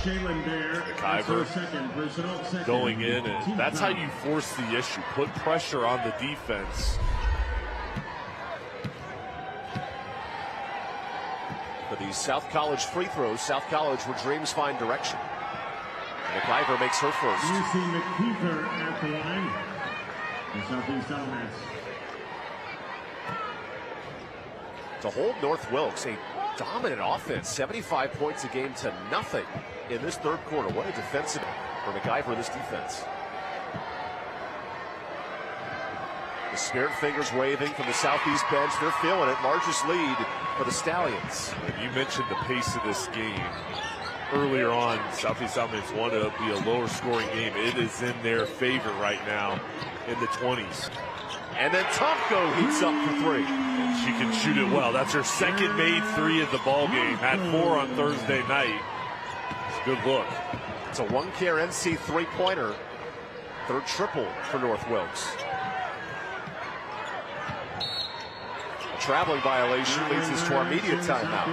Shaylin Bear. McIver going in, and that's how you force the issue. Put pressure on the defense. For these South College free throws, South College where dreams find direction. McIver makes her first. Lucy McKeever at the line. The Southeast Alamance. To hold North Wilkes, a dominant offense, 75 points a game to nothing in this third quarter. What a defensive for McIver, this defense. The spirit fingers waving from the Southeast bench. They're feeling it. Largest lead for the Stallions. You mentioned the pace of this game. Earlier on, Southeast Alamance wanted to be a lower scoring game. It is in their favor right now in the 20s. And then Tomko heats up for three. And she can shoot it well. That's her second made three of the ball game. Had 4 on Thursday night. It's a good look. It's a one-care NC three-pointer. Third triple for North Wilkes. A traveling violation leads us to our immediate timeout.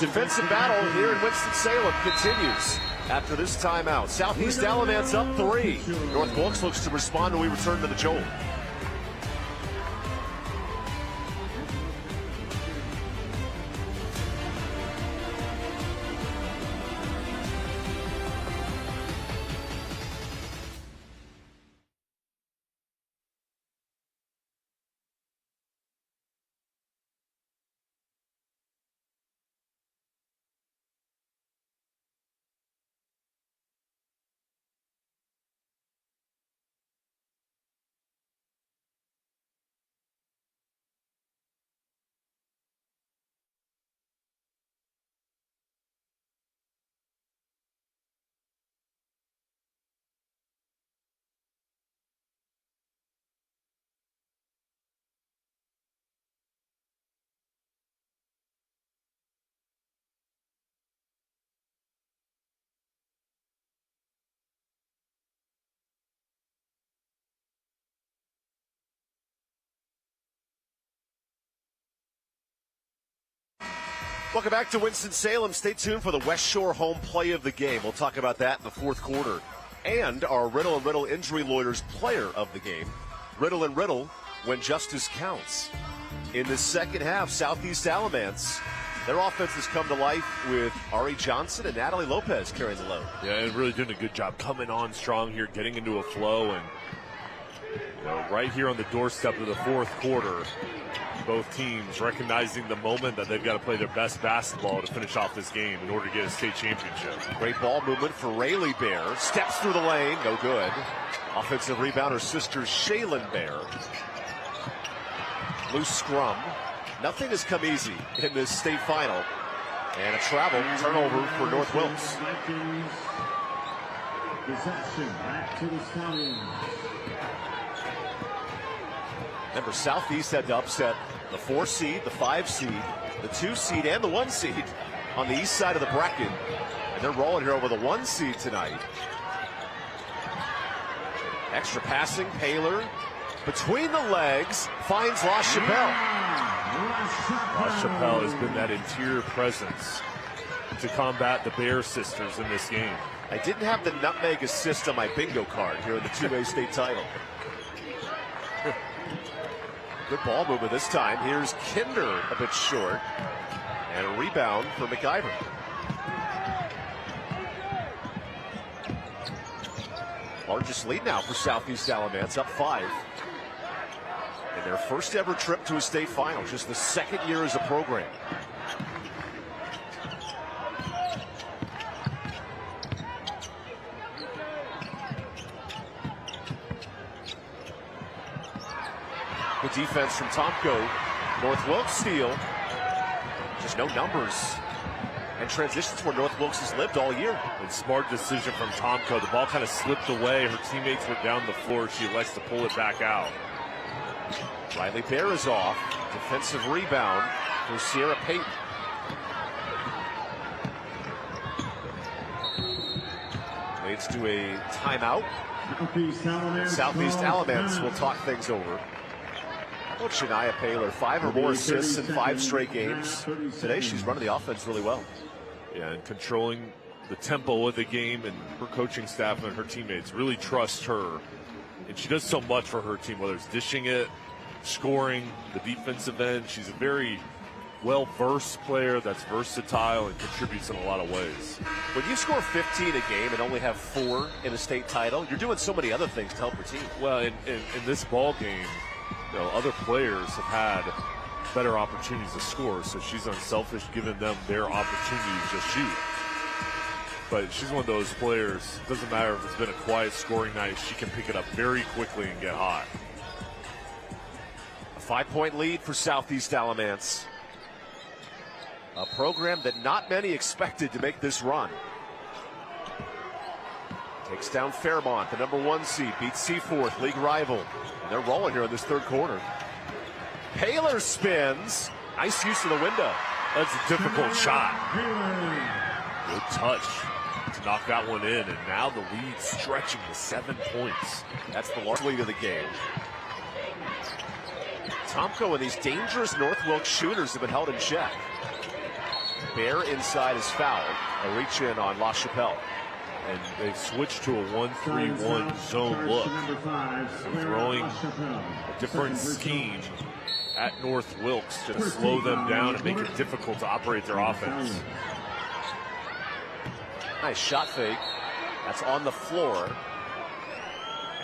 Defensive battle here in Winston-Salem continues after this timeout. Southeast Alamance up 3. North Wilkes looks to respond when we return to the Joel. Welcome back to Winston-Salem. Stay tuned for the West Shore home play of the game. We'll talk about that in the fourth quarter. And our Riddle & Riddle Injury Lawyers player of the game. Riddle & Riddle, when justice counts. In the second half, Southeast Alamance, their offense has come to life with Ari Johnson and Natalie Lopez carrying the load. Yeah, and really doing a good job coming on strong here, getting into a flow, and right here on the doorstep of the fourth quarter, both teams recognizing the moment that they've got to play their best basketball to finish off this game in order to get a state championship. Great ball movement for Rayleigh Bear. Steps through the lane, no good. Offensive rebound, her sister Shaylin Bear. Loose scrum. Nothing has come easy in this state final. And a travel turnover for North Wilkes. Vikings possession back to the Stallions. Remember, Southeast had to upset the 4 seed, the 5 seed, the 2 seed, and the 1 seed on the east side of the bracket. And they're rolling here over the 1 seed tonight. Extra passing, Paler between the legs, finds La Chapelle. La Chapelle has been that interior presence to combat the Bear sisters in this game. I didn't have the nutmeg assist on my bingo card here in the 2A state title. Good ball movement this time. Here's Kinder a bit short. And a rebound for McIver. Largest lead now for Southeast Alamance, up 5. In their first ever trip to a state final, just the second year as a program. Good defense from Tomko. North Wilkes steal. Just no numbers. And transitions where North Wilkes has lived all year. And smart decision from Tomko. The ball kind of slipped away. Her teammates were down the floor. She elects to pull it back out. Riley Bear is off. Defensive rebound for Sierra Payton. Leads to a timeout. Southeast Alamance will talk things over. Well, Shania Paylor, 5 or more assists in 5 straight games. Today she's running the offense really well. Yeah, and controlling the tempo of the game, and her coaching staff and her teammates really trust her. And she does so much for her team, whether it's dishing it, scoring, the defensive end. She's a very well-versed player that's versatile and contributes in a lot of ways. When you score 15 a game and only have 4 in a state title, you're doing so many other things to help your team. Well, in this ball game, you know, other players have had better opportunities to score, so she's unselfish, giving them their opportunities to shoot. But she's one of those players, doesn't matter if it's been a quiet scoring night, she can pick it up very quickly and get hot. A 5-point lead for Southeast Alamance. A program that not many expected to make this run. Takes down Fairmont, the #1 seed, beats Seaforth, league rival. And they're rolling here in this third quarter. Paylor spins. Nice use of the window. That's a difficult shot. Good touch to knock that one in, and now the lead stretching to 7 points. That's the large lead of the game. Tomko and these dangerous North Wilkes shooters have been held in check. Bear inside is fouled. A reach in on La Chapelle. And they switched to a 1-3-1 zone look. Throwing a different scheme at North Wilkes to slow them down and make it difficult to operate their offense. Nice shot fake. That's on the floor.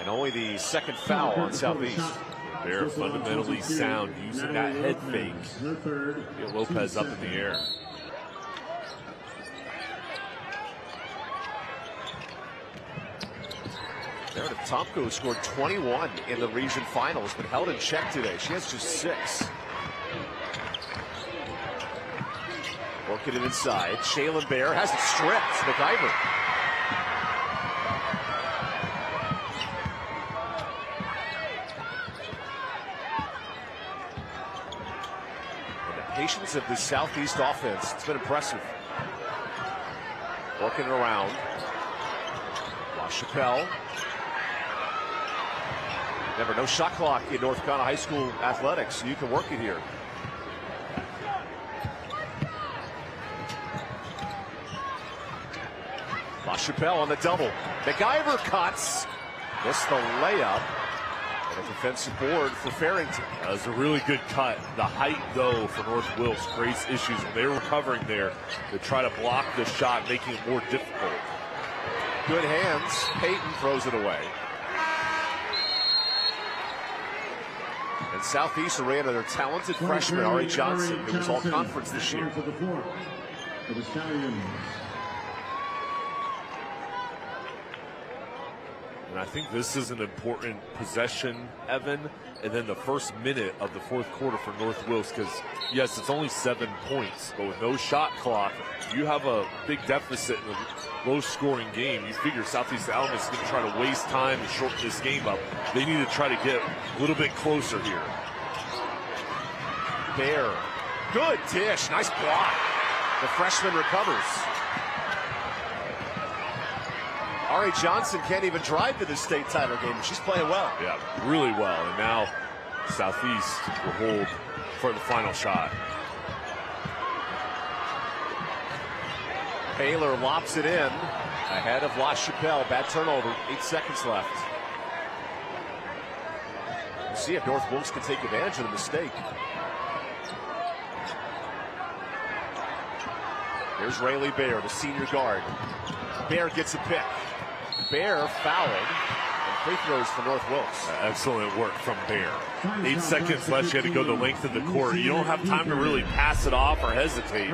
And only the second foul on Southeast. They're fundamentally sound using that head fake. Get Lopez up in the air. Meredith Tomko scored 21 in the region finals, but held in check today. She has just 6. Working it inside. Shaylin Bear has it stripped. McIver. And the patience of the Southeast offense, it's been impressive. Working it around. La Chapelle. Never, no shot clock in North Carolina High School athletics, so you can work it here. La Chapelle on the double. McIver cuts. Missed the layup. And a defensive board for Farrington. That was a really good cut. The height, though, for North Wilkes creates issues when they were recovering there. They try to block the shot, making it more difficult. Good hands. Payton throws it away. And Southeast ran to their talented freshman, Ari Johnson, who was all conference this year. For the Stallions. And I think this is an important possession, Evan, and then the first minute of the fourth quarter for North Wilkes, because, yes, it's only 7 points, but with no shot clock, you have a big deficit in a low-scoring game. You figure Southeast Alamance is going to try to waste time and shorten this game up. They need to try to get a little bit closer here. Bear. Good dish. Nice block. The freshman recovers. Ari Johnson can't even drive to the state title game. She's playing well. Yeah, really well. And now Southeast will hold for the final shot. Paylor lobs it in ahead of La Chapelle. Bad turnover. 8 seconds left. We'll see if North Wilkes can take advantage of the mistake. Here's Rayleigh Bear, the senior guard. Bear gets a pick. Bear fouled, and free throws for North Wilkes. Excellent work from Bear. 8 seconds left. She had to go the length of the court. You don't have time to really pass it off or hesitate.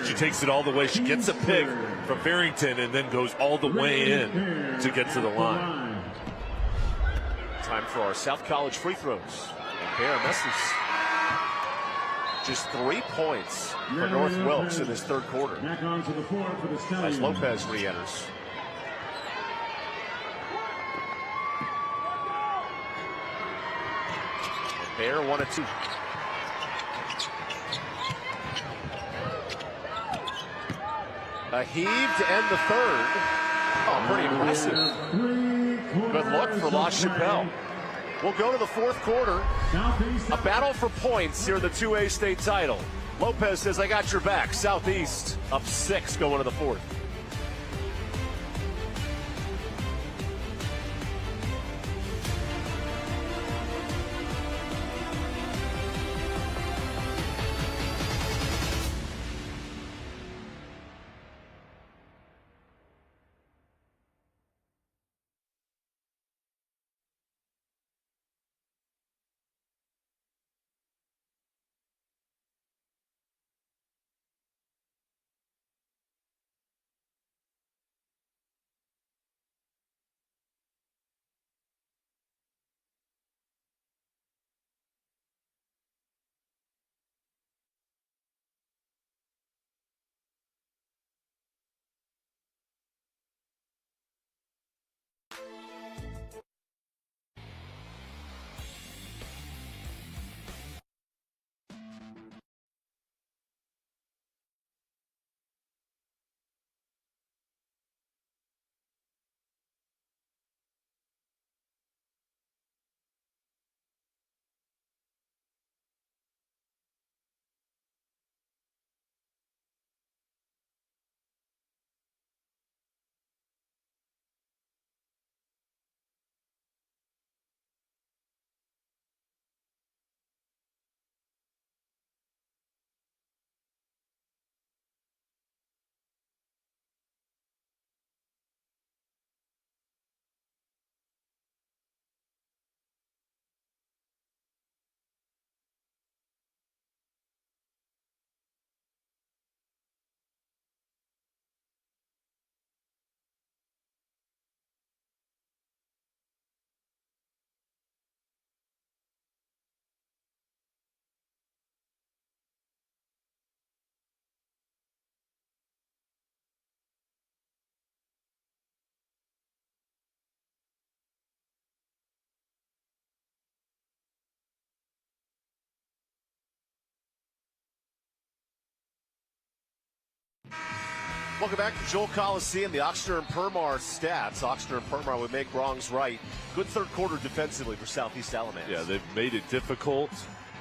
She takes it all the way. She gets a pick from Farrington and then goes all the way in to get to the line. Time for our South College free throws. And Bear misses. Just 3 points for North Wilkes in this third quarter. Back onto the floor for the Stallions. As Lopez re-enters. Bear 1 of 2. A heave to end the third. Oh, pretty impressive. Good look for La Chapelle. We'll go to the fourth quarter. A battle for points here in the 2A state title. Lopez says, I got your back. Southeast up 6 going to the fourth. Welcome back to Joel Coliseum, the Oxter and Permar stats. Oxter and Permar would make wrongs right. Good third quarter defensively for Southeast Alamance. Yeah, they've made it difficult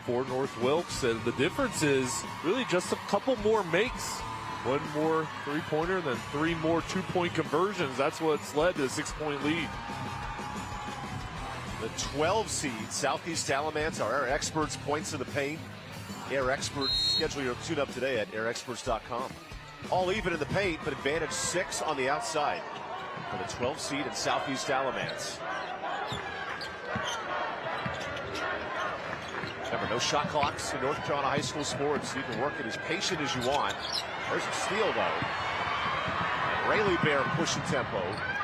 for North Wilkes, and the difference is really just a couple more makes. One more three-pointer, then 3 more two-point conversions. That's what's led to a 6-point lead. The 12 seed, Southeast Alamance, are Air Experts points in the paint. Air Experts, schedule your tune-up today at airexperts.com. All even in the paint, but advantage 6 on the outside for the 12 seed in Southeast Alamance. Remember, no shot clocks in North Carolina high school sports. You can work it as patient as you want. There's a steal, though. And Rayleigh Bear pushing tempo.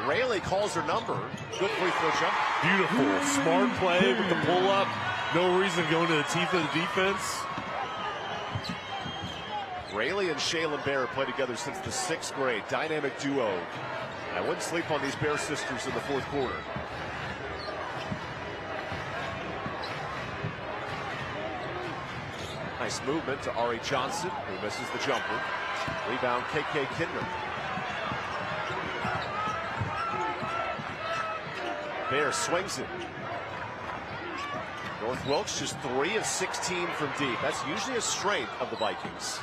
Rayleigh calls her number. Good free throw jump. Beautiful. Smart play with the pull-up. No reason going to the teeth of the defense. Rayleigh and Shaylin Bear have played together since the 6th grade. Dynamic duo. And I wouldn't sleep on these Bear sisters in the fourth quarter. Nice movement to Ari Johnson, who misses the jumper. Rebound, KK Kindner. Bear swings it. North Wilkes just 3 of 16 from deep. That's usually a strength of the Vikings.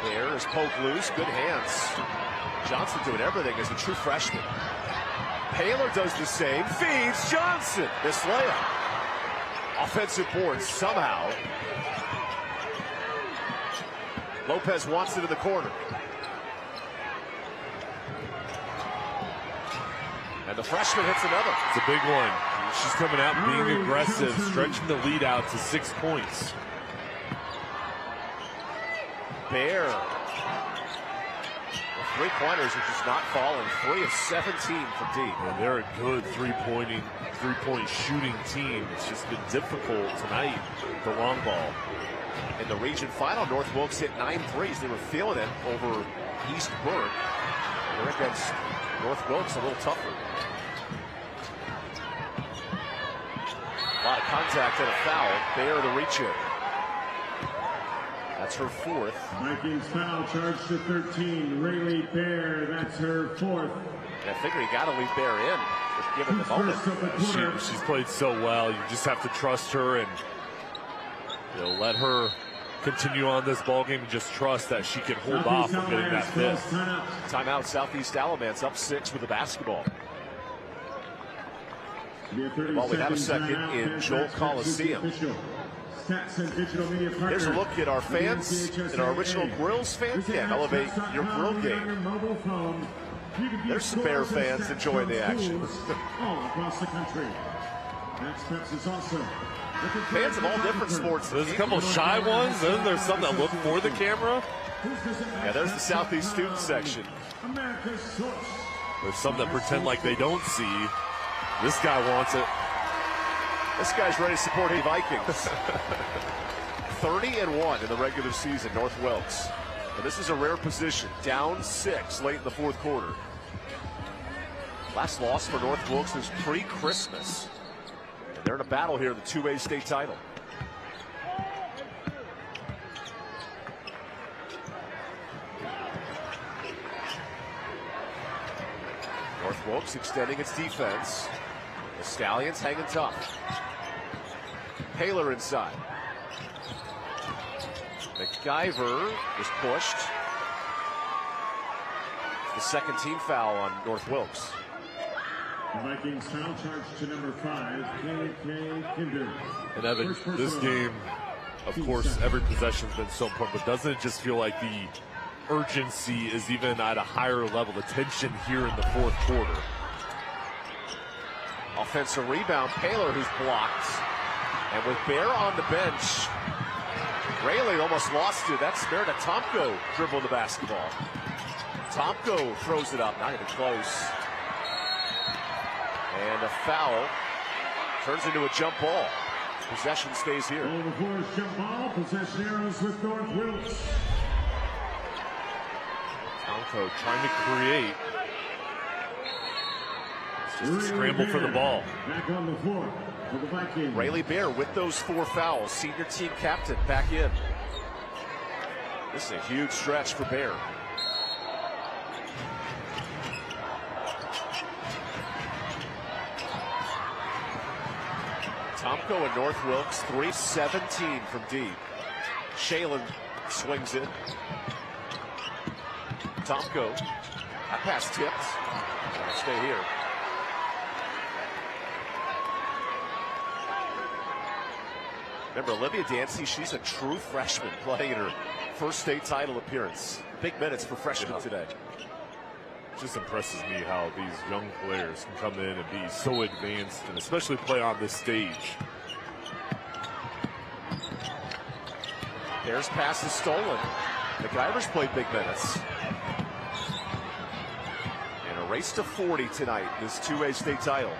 Bear is poked loose. Good hands. Johnson doing everything as a true freshman. Paler does the same. Feeds Johnson. This layup. Offensive board somehow. Lopez wants it in the corner. And the freshman hits another. It's a big one. She's coming out being aggressive, stretching the lead out to 6 points. Bear. The three-pointers are just not falling. 3 of 17 from deep. And they're a good three-point shooting team. It's just been difficult tonight, the long ball. In the region final, North Wilkes hit 9 threes. They were feeling it over East Burke. They're against North Wilkes a little tougher. A lot of contact and a foul. Bear the reach in. That's her 4th. Vikings foul charge to 13. Rayleigh Bear, that's her 4th. And I figure you got to leave Bear in, just given the moment. She's played so well. You just have to trust her and let her continue on this ball game and just trust that she can hold off from getting that 5th. Timeout. Southeast Alamance up 6 with the basketball. Well, we have a second in Joel Coliseum. Here's a look at our fans in our original Grills fan cam. Elevate your grill game. There's some Bear fans enjoying the action. All across the country. Next steps is also fans of all different sports. There's a couple of shy ones, then there's some that look for the camera. Yeah, there's the Southeast student section. There's some that pretend like they don't see. This guy wants it. This guy's ready to support the Vikings. 30-1 in the regular season, North Wilkes. And this is a rare position. Down 6 late in the 4th quarter. Last loss for North Wilkes is pre-Christmas. And they're in a battle here in the 2A state title. North Wilkes extending its defense. The Stallions hanging tough. Taylor inside. McIver is pushed. The 2nd team foul on North Wilkes. The Vikings foul charge to number 5, K.K. Kinder. And Evan, this game, of course, every possession's been so important, but doesn't it just feel like the urgency is even at a higher level, the tension here in the 4th quarter? Offensive rebound, Taylor who's blocked. And with Bear on the bench, Rayleigh almost lost it. That's Merida Tomko dribbled the basketball. Tomko throws it up, not even close. And a foul turns into a jump ball. Possession stays here. Over for jump ball, possession arrows with North Wilkes. Tomko trying to create. It's just a scramble for the ball. Back on the floor for the Vikings. Rayleigh Bear with those 4 fouls. Senior team captain back in. This is a huge stretch for Bear. Tomko and North Wilkes, 3-17 from deep. Shalen swings it. Tomko, that pass tipped. I'll stay here. Remember Olivia Dancy, she's a true freshman playing her first state title appearance. Big minutes for freshmen today. It just impresses me how these young players can come in and be so advanced and especially play on this stage. Bears pass is stolen. McIver's played big minutes. And a race to 40 tonight, this 2A state title.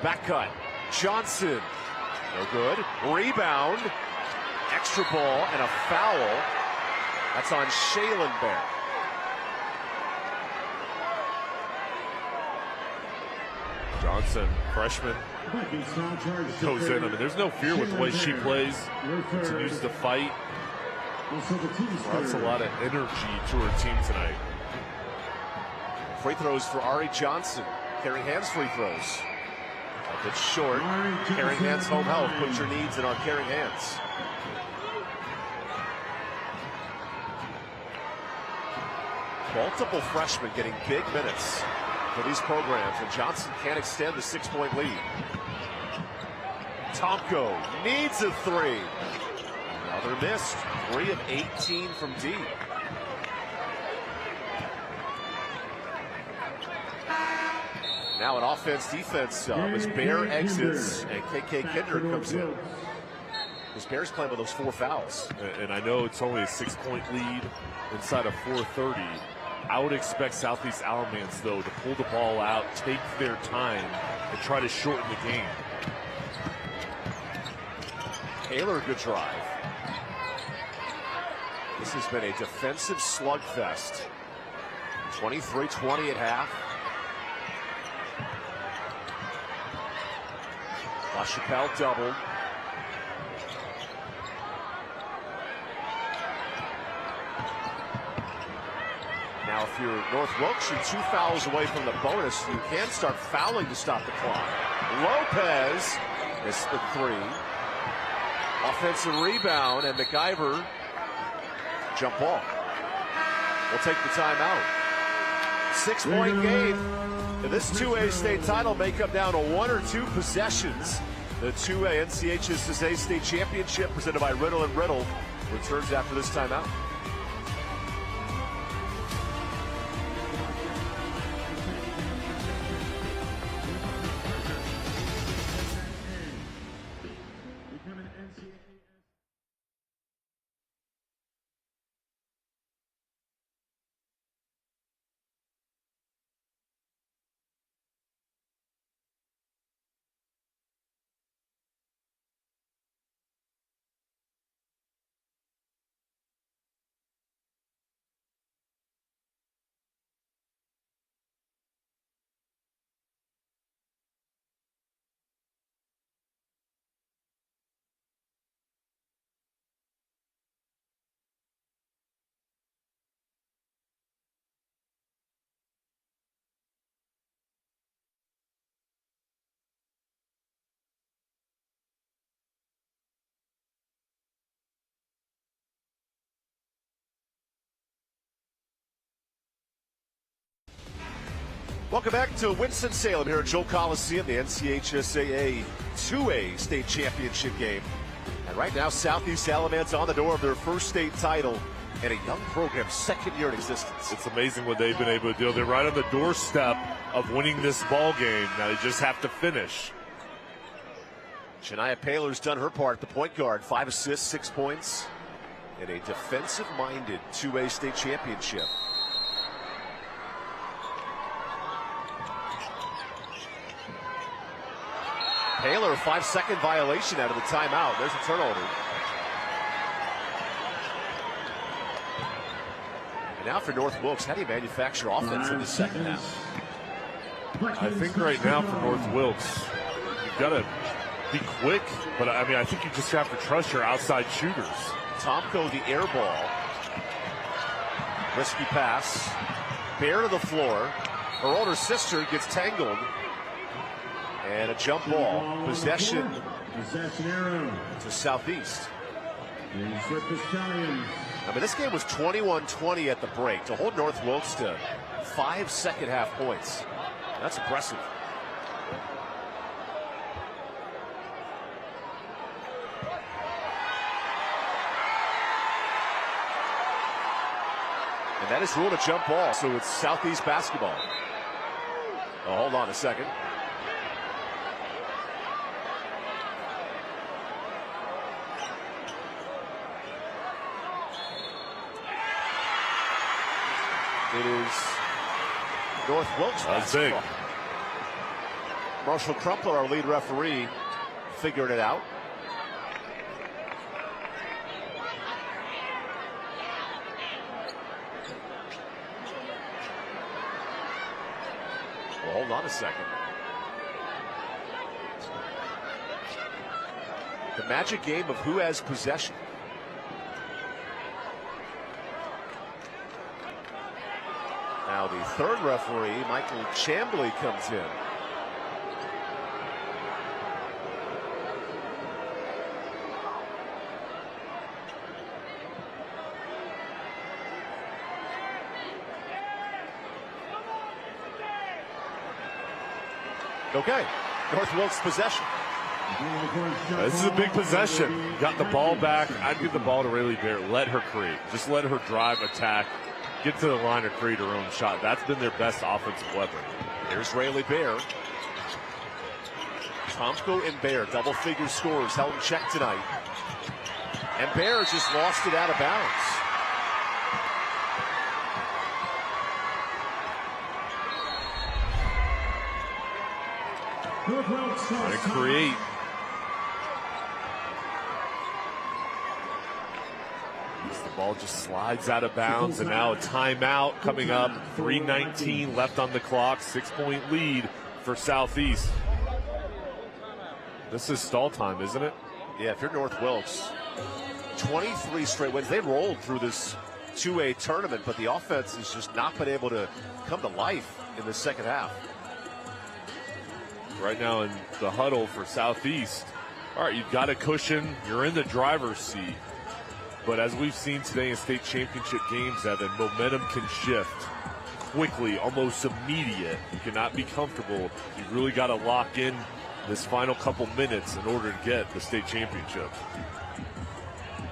Back cut. Johnson. No good. Rebound. Extra ball and a foul. That's on Shalen Bear. Johnson, freshman, goes in. I mean, there's no fear with the way she plays. Continues to fight. That's a lot of energy to her team tonight. Free throws for Ari Johnson. Caring Hands free throws. A bit short. Caring Hands home health. Put your needs in our Caring Hands. Multiple freshmen getting big minutes for these programs, and Johnson can't extend the 6-point lead. Tomko needs a 3. Another missed. 3 of 18 from deep. Now an offense-defense sub as Bear exits and KK Kendrick comes in. This Bears playing with those 4 fouls. And I know it's only a 6-point lead inside of 4:30. I would expect Southeast Alamance, though, to pull the ball out, take their time, and try to shorten the game. Taylor, good drive. This has been a defensive slugfest. 23-20 at half. LaChapelle doubled. Now, if you're North Wilkes, you're 2 fouls away from the bonus. You can start fouling to stop the clock. Lopez missed the 3. Offensive rebound, and McIver jump ball. We'll take the timeout. 6-point game. And this 2A state title may come down to 1 or 2 possessions. The 2A NCHSAA state championship presented by Riddle and Riddle returns after this timeout. Welcome back to Winston-Salem here at Joe Coliseum, the NCHSAA 2A state championship game. And right now, Southeast Alamance on the door of their first state title and a young program's 2nd year in existence. It's amazing what they've been able to do. They're right on the doorstep of winning this ball game. Now they just have to finish. Shania Paylor's done her part at the point guard. 5 assists, 6 points, in a defensive-minded 2A state championship. Taylor, a 5-second violation out of the timeout. There's a turnover. And now for North Wilkes, how do you manufacture offense in the second half? I think right now for North Wilkes, you've got to be quick, but I mean, I think you just have to trust your outside shooters. Tomko, the air ball. Risky pass. Bear to the floor. Her older sister gets tangled. And a jump ball. Possession to Southeast. I mean, this game was 21-20 at the break. To hold North Wilkes to 5 second half points, that's impressive. And that is ruled a jump ball, so it's Southeast basketball. Oh, hold on a second. It is North Wilkes basketball. Marshall Crumpler, our lead referee, figured it out. Well, hold on a second. The magic game of who has possession. Now the third referee, Michael Chambly, comes in. Okay, North Wilkes possession. This is a big possession. Got the ball back. I'd give the ball to Rayleigh Bear. Let her create. Just let her drive, attack, get to the line or create her own shot. That's been their best offensive weapon. Here's Rayleigh Bear. Tomko and Bear, double-figure scores, held in check tonight. And Bear just lost it out of bounds. Trying to create. The ball just slides out of bounds, and now a timeout coming up. 3:19 left on the clock. 6-point lead for Southeast. This is stall time, isn't it? Yeah, if you're North Wilkes, 23 straight wins. They rolled through this 2A tournament, but the offense has just not been able to come to life in the second half. Right now in the huddle for Southeast. All right, you've got a cushion. You're in the driver's seat. But as we've seen today in state championship games, Evan, momentum can shift quickly, almost immediate. You cannot be comfortable. You've really got to lock in this final couple minutes in order to get the state championship.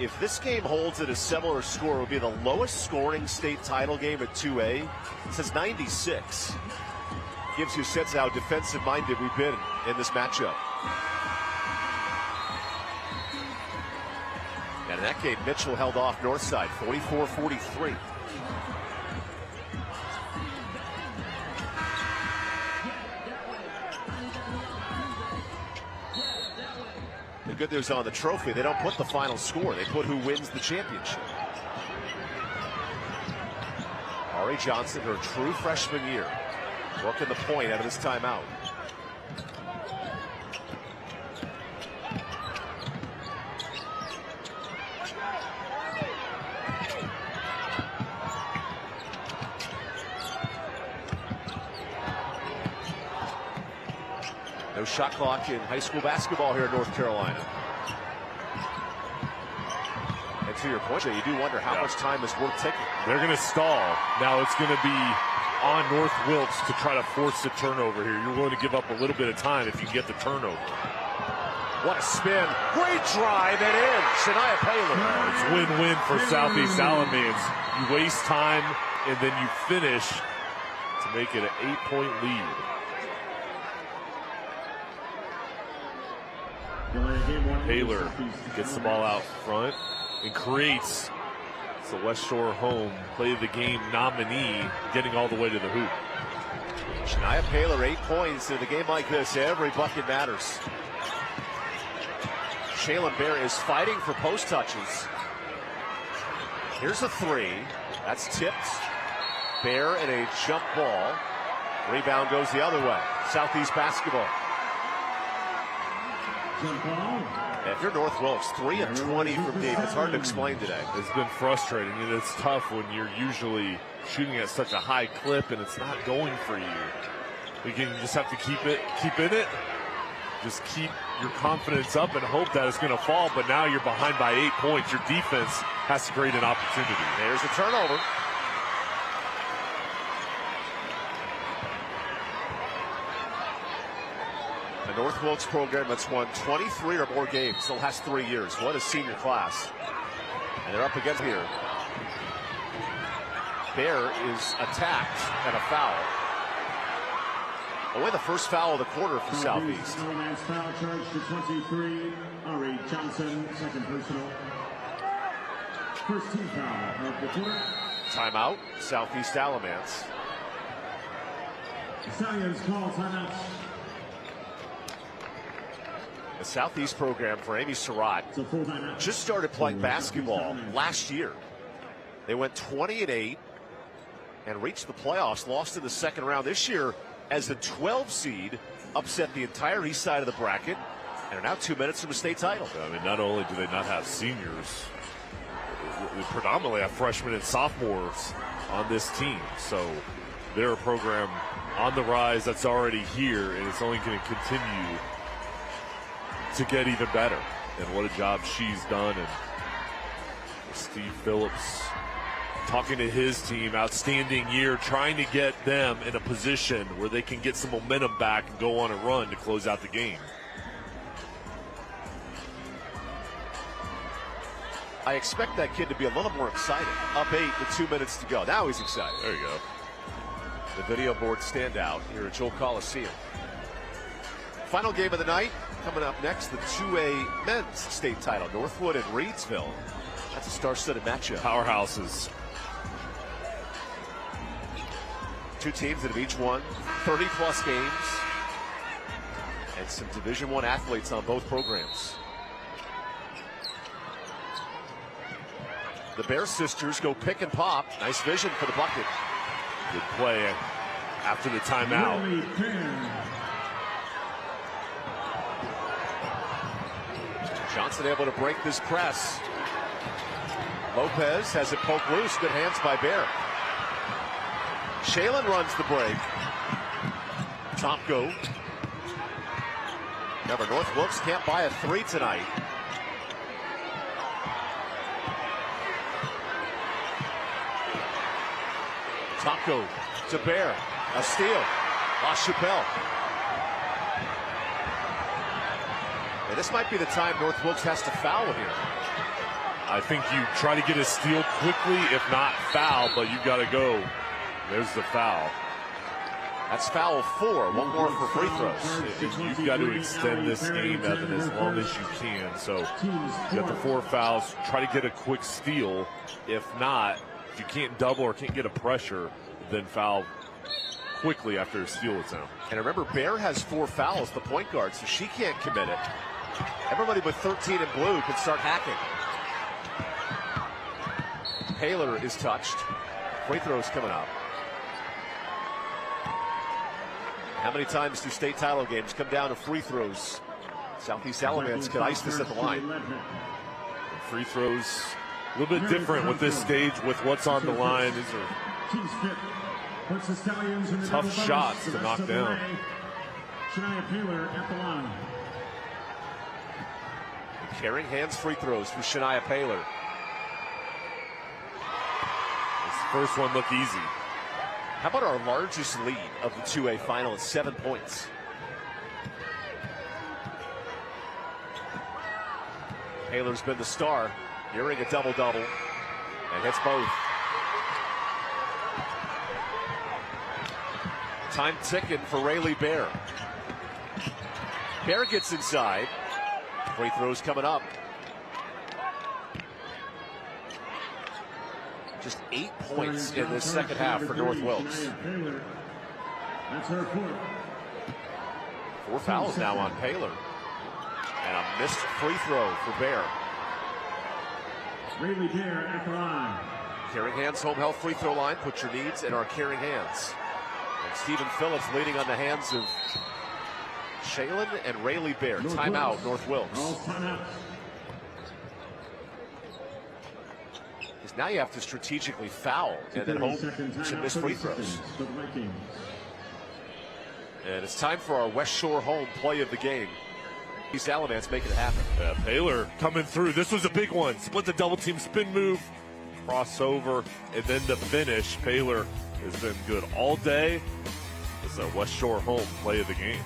If this game holds at a similar score, it would be the lowest scoring state title game at 2A since '96. Gives you a sense of how defensive-minded we've been in this matchup. And in that game, Mitchell held off Northside, 44-43. The good news on the trophy, they don't put the final score. They put who wins the championship. Ari Johnson, her true freshman year, working the point out of this timeout. No shot clock in high school basketball here in North Carolina. And to your point, Jay, you do wonder how much time is worth taking. They're going to stall. Now it's going to be on North Wilkes to try to force the turnover here. You're willing to give up a little bit of time if you get the turnover. What a spin. Great drive and in. Shania Paler. It's win-win for Southeast Alamance. You waste time and then you finish to make it an 8-point lead. Paler gets the ball out front and creates the West Shore home play of the game nominee, getting all the way to the hoop. Shania Paler, 8 points in a game like this. Every bucket matters. Shaylin Bear is fighting for post touches. Here's a three. That's tipped. Bear and a jump ball. Rebound goes the other way. Southeast basketball. If you're North Wilkes, 3 of 20 from deep. It's hard to explain today. It's been frustrating, and it's tough when you're usually shooting at such a high clip and it's not going for you. You just have to keep in it. Just keep your confidence up and hope that it's going to fall. But now you're behind by 8 points. Your defense has to create an opportunity. There's a turnover. The North Wilkes program that's won 23 or more games, still has 3 years. What a senior class. And they're up against here. Bear is attacked and a foul. Away the first foul of the quarter for Southeast. Alamance foul charge to 23. Ari Johnson, second personal. First team foul of the quarter. Timeout, Southeast Alamance. Stallions call timeout. The Southeast program for Amy Surratt just started playing basketball last year. They went 20-8 and reached the playoffs, lost in the second round. This year, as the 12 seed, upset the entire east side of the bracket and are now 2 minutes from a state title. I mean, not only do they not have seniors, they predominantly have freshmen and sophomores on this team. So they're a program on the rise that's already here, and it's only going to continue to get even better. And what a job she's done. And Steve Phillips talking to his team, outstanding year, trying to get them in a position where they can get some momentum back and go on a run to close out the game. I expect that kid to be a little more excited. Up 8 with 2 minutes to go. Now he's excited. There you go. the video board standout here at Joel Coliseum. Final game of the night coming up next, the 2A men's state title, Northwood and Reedsville. That's a star-studded matchup. Powerhouses. Two teams that have each won 30-plus games, and some Division I athletes on both programs. The Bear sisters go pick and pop. Nice vision for the bucket. Good play after the timeout. Johnson able to break this press. Lopez has it poked loose. Good hands by Bear. Shalen runs the break. Tomko. Remember, North Wilkes can't buy a three tonight. Tomko to Bear. A steal. La Chapelle. And this might be the time North Wilkes has to foul here. I think you try to get a steal quickly, if not foul, but you got to go. There's the foul. That's foul 4. One more for free throws. You've got to extend this game, Evan, as long as you can. So you got the 4 fouls. Try to get a quick steal. If not, if you can't double or can't get a pressure, then foul quickly after a steal is out. And remember, Bear has 4 fouls, the point guard, so she can't commit it. Everybody with 13 in blue can start hacking. Paler is touched. Free throws coming up. How many times do state title games come down to free throws? Southeast Alamance could ice this at the line. Free throws a little bit different with this stage, with what's on the line. These are tough shots to knock down. Carrying hands free throws for Shania Paler. This first one looked easy. How about our largest lead of the 2A final at 7 points? Paler's been the star, nearing a double-double, and hits both. Time ticking for Rayleigh Bear. Bear gets inside. Free throws coming up. Just 8 points in the second half for North Wilkes. That's her 4th. 4 fouls now on Paler. And a missed free throw for Bear. Rayleigh Bear at the line. Caring Hands home health free throw line. Put your needs in our Caring Hands. And Stephen Phillips leading on the hands of Shalen and Rayleigh Bear. Timeout, North Wilkes. Because now you have to strategically foul and then hope to miss free throws. And it's time for our West Shore home play of the game. East Alamance making it happen. Yeah, Paler coming through. This was a big one. Split the double team spin move, crossover, and then the finish. Paler has been good all day. It's a West Shore home play of the game.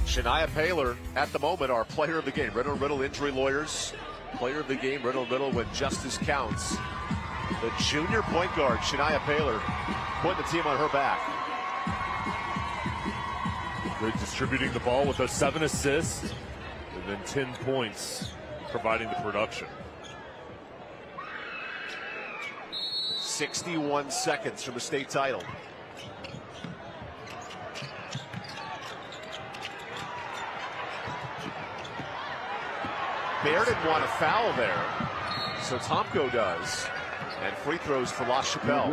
Shania Paler, at the moment, our player of the game. Riddle Injury Lawyers, player of the game. Riddle when justice counts. The junior point guard, Shania Paler, putting the team on her back. Good distributing the ball with those 7 assists and then 10 points providing the production. 61 seconds from the state title. Bear didn't want to foul there, so Tomko does. And free throws for La Chapelle.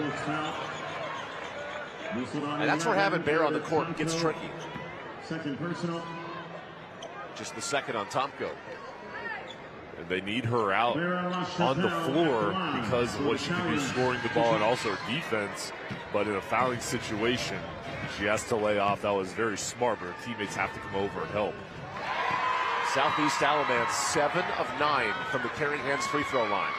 And that's where having Bear on the court gets tricky. Second personal. Just the second on Tomko. And they need her out on the floor because of what she can do scoring the ball and also her defense. But in a fouling situation, she has to lay off. That was very smart, but her teammates have to come over and help. Southeast Alamance 7 of 9 from the Caring Hands free throw line.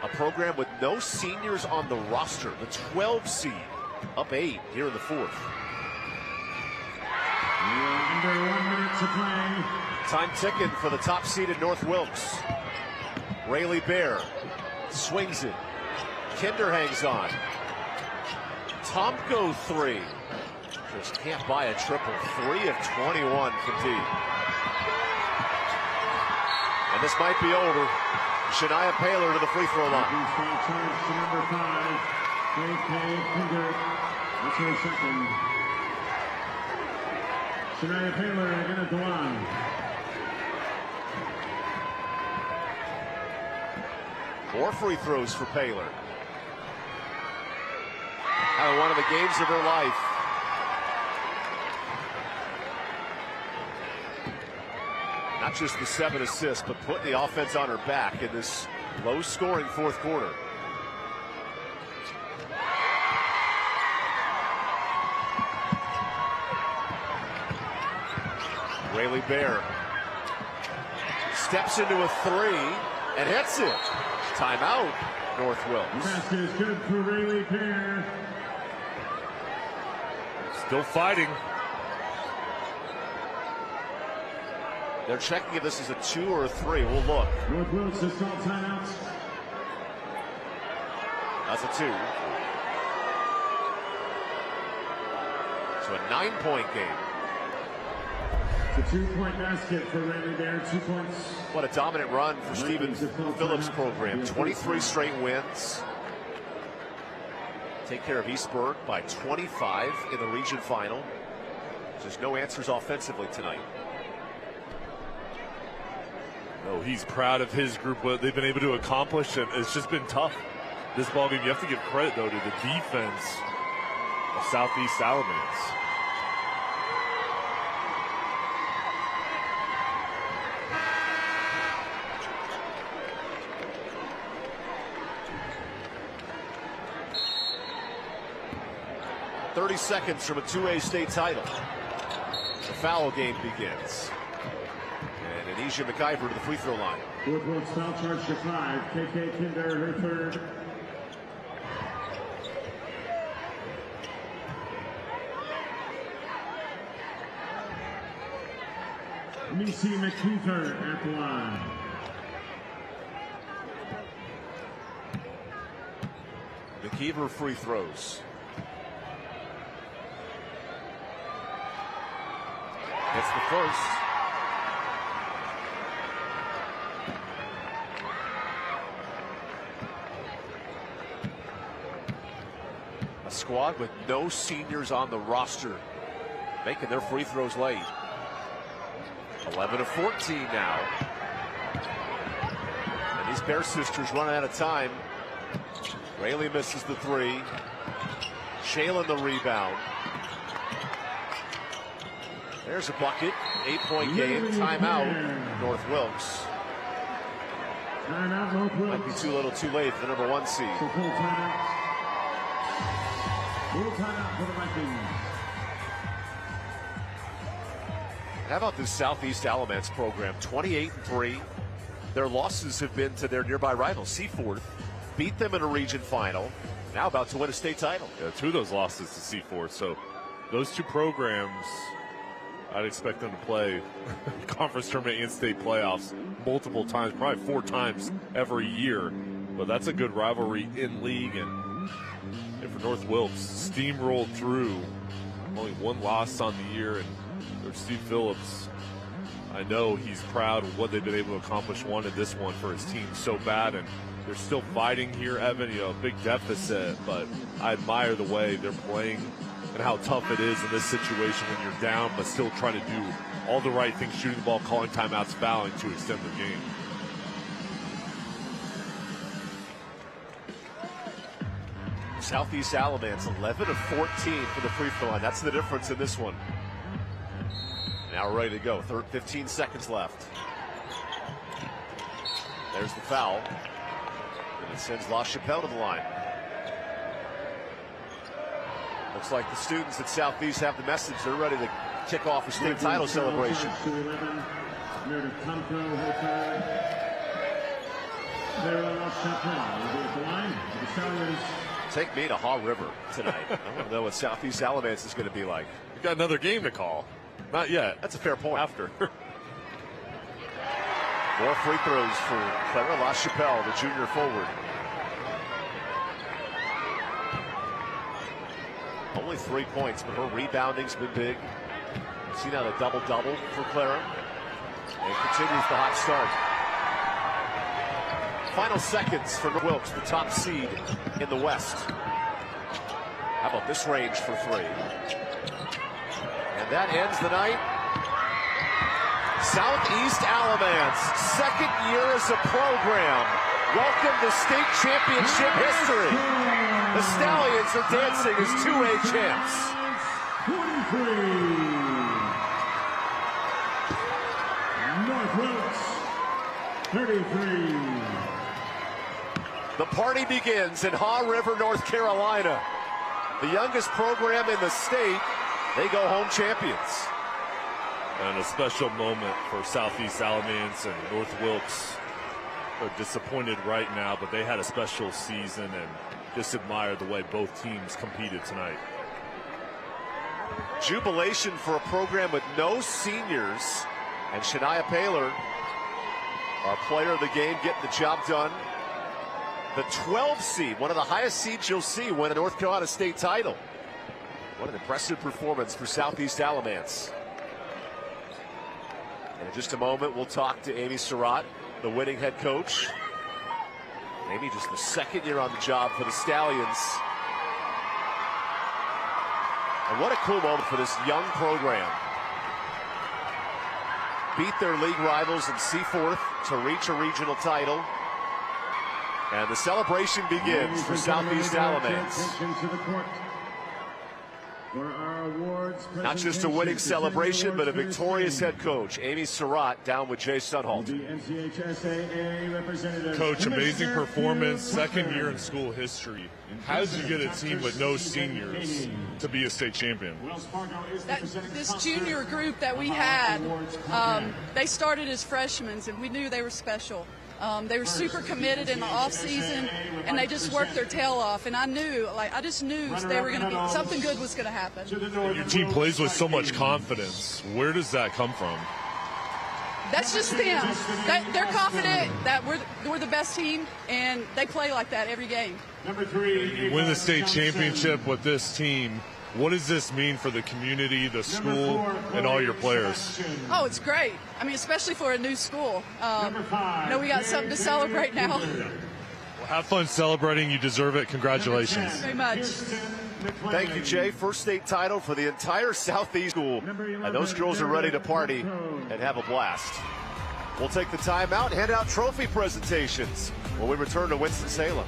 A program with no seniors on the roster. The 12 seed up 8 here in the 4th. Under 1 minute to play. Time ticking for the top seeded North Wilkes. Rayleigh Bear swings it. Kinder hangs on. Tomko 3. Just can't buy a triple. 3 of 21 from deep. And this might be over. Shania Paler to the free throw line. Number 5, K.K. Kinder. That's her second. Shania Paler again at the line. More free throws for Paler. Having one of the games of her life. Not just the 7 assists, but putting the offense on her back in this low-scoring fourth quarter. Rayleigh Bear steps into a 3 and hits it. Timeout, North Wilkes. Basket is good for Rayleigh Bear. Still fighting. They're checking if this is a 2 or a 3. We'll look. North Wilkes has called timeouts. That's a 2. So a 9-point game. It's a 2-point basket for Rayleigh Bear. 2 points. What a dominant run for Stephen Phillips' program. 23 straight wins. Take care of Eastburg by 25 in the region final. There's no answers offensively tonight. No, he's proud of his group, what they've been able to accomplish, and it's just been tough. This ballgame, you have to give credit, though, to the defense of Southeast Alamance. .30 seconds from a 2A state title. The foul game begins. And Anisha McIver to the free throw line. North Wilkes foul charge to 5. K.K. Kinder, her third. Missy McKeever at the line. McKeever free throws. It's the first. A squad with no seniors on the roster making their free throws late. 11 of 14 now. And these Bear sisters running out of time. Rayleigh misses the 3. Shaylen the rebound. There's a bucket. 8-point game. Timeout. North Wilkes. Timeout, North Wilkes. Might be too little too late for the number 1 seed. So full timeout. Full timeout for the Vikings. How about this Southeast Alamance program? 28-3. Their losses have been to their nearby rival, Seaforth. Beat them in a region final. Now about to win a state title. Yeah, 2 of those losses to Seaforth. So those 2 programs, I'd expect them to play conference tournament and state playoffs multiple times, probably 4 times every year. But that's a good rivalry in league. And for North Wilkes, steamrolled through. Only 1 loss on the year. And there's Steve Phillips. I know he's proud of what they've been able to accomplish. Wanted this one for his team so bad. And they're still fighting here, Evan. You know, a big deficit. But I admire the way they're playing and how tough it is in this situation when you're down, but still trying to do all the right things, shooting the ball, calling timeouts, fouling to extend the game. Southeast Alamance 11 of 14 for the free throw line. That's the difference in this one. Now we're ready to go. 15 seconds left. There's the foul. And it sends La Chapelle to the line. Looks like the students at Southeast have the message. They're ready to kick off a state title celebration. Take me to Haw River tonight. I want to know what Southeast Alamance is going to be like. We've got another game to call. Not yet. That's a fair point. After. More free throws for Clara La Chapelle, the junior forward. Only 3 points, but her rebounding's been big. See now the double-double for Clara. And continues the hot start. Final seconds for Wilkes, the top seed in the West. How about this range for three? And that ends the night. Southeast Alamance, second year as a program. Welcome to state championship history. The Stallions are dancing as 2A champs. 43. North Wilkes, 33. The party begins in Haw River, North Carolina. The youngest program in the state, they go home champions. And a special moment for Southeast Alamance and North Wilkes. They're disappointed right now, but they had a special season, and just admire the way both teams competed tonight. Jubilation for a program with no seniors. And Shania Paylor, our player of the game, getting the job done. The 12 seed, one of the highest seeds you'll see, win a North Carolina state title. What an impressive performance for Southeast Alamance. And in just a moment, we'll talk to Amy Surratt, the winning head coach. Amy just the second year on the job for the Stallions. And what a cool moment for this young program. Beat their league rivals in Seaforth to reach a regional title. And the celebration begins for Southeast Alamance. Not just a winning celebration, but a victorious head coach. Amy Surratt down with Jay Sunholt. The NCHSAA representative. Coach, amazing performance, second year in school history. How did you get a team with no seniors to be a state champion? This junior group that we had, they started as freshmen, and we knew they were special. They were super committed in the off season, and they just worked their tail off. And I just knew they were going to be something good was going to happen. Your team plays with so much confidence. Where does that come from? That's just them. They're confident that we're the best team, and they play like that every game. You win the state championship with this team. What does this mean for the community, the school, and all your players? Oh, it's great. I mean, especially for a new school. We got something to celebrate now. Well, have fun celebrating. You deserve it. Congratulations. Thank you very much. Thank you, Jay. First state title for the entire Southeast school. And those girls are ready to party and have a blast. We'll take the time out and hand out trophy presentations when we return to Winston-Salem.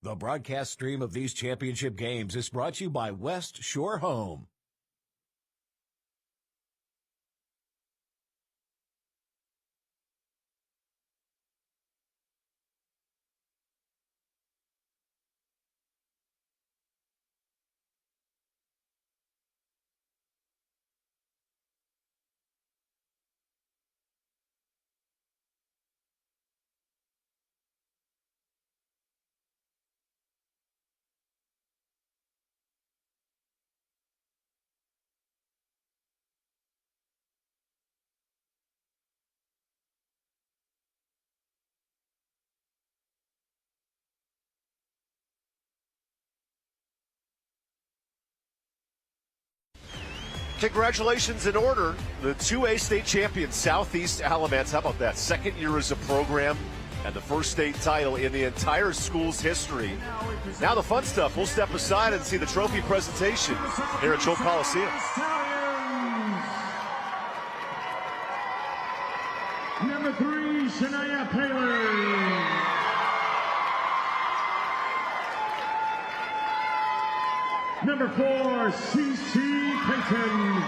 The broadcast stream of these championship games is brought to you by West Shore Home. Congratulations in order. The 2A state champion, Southeast Alamance. How about that? Second year as a program and the first state title in the entire school's history. Now the fun stuff. We'll step aside and see the trophy presentation here at Joe Coliseum. Number 3, Shania Paler. Number 4, C.C. Payton.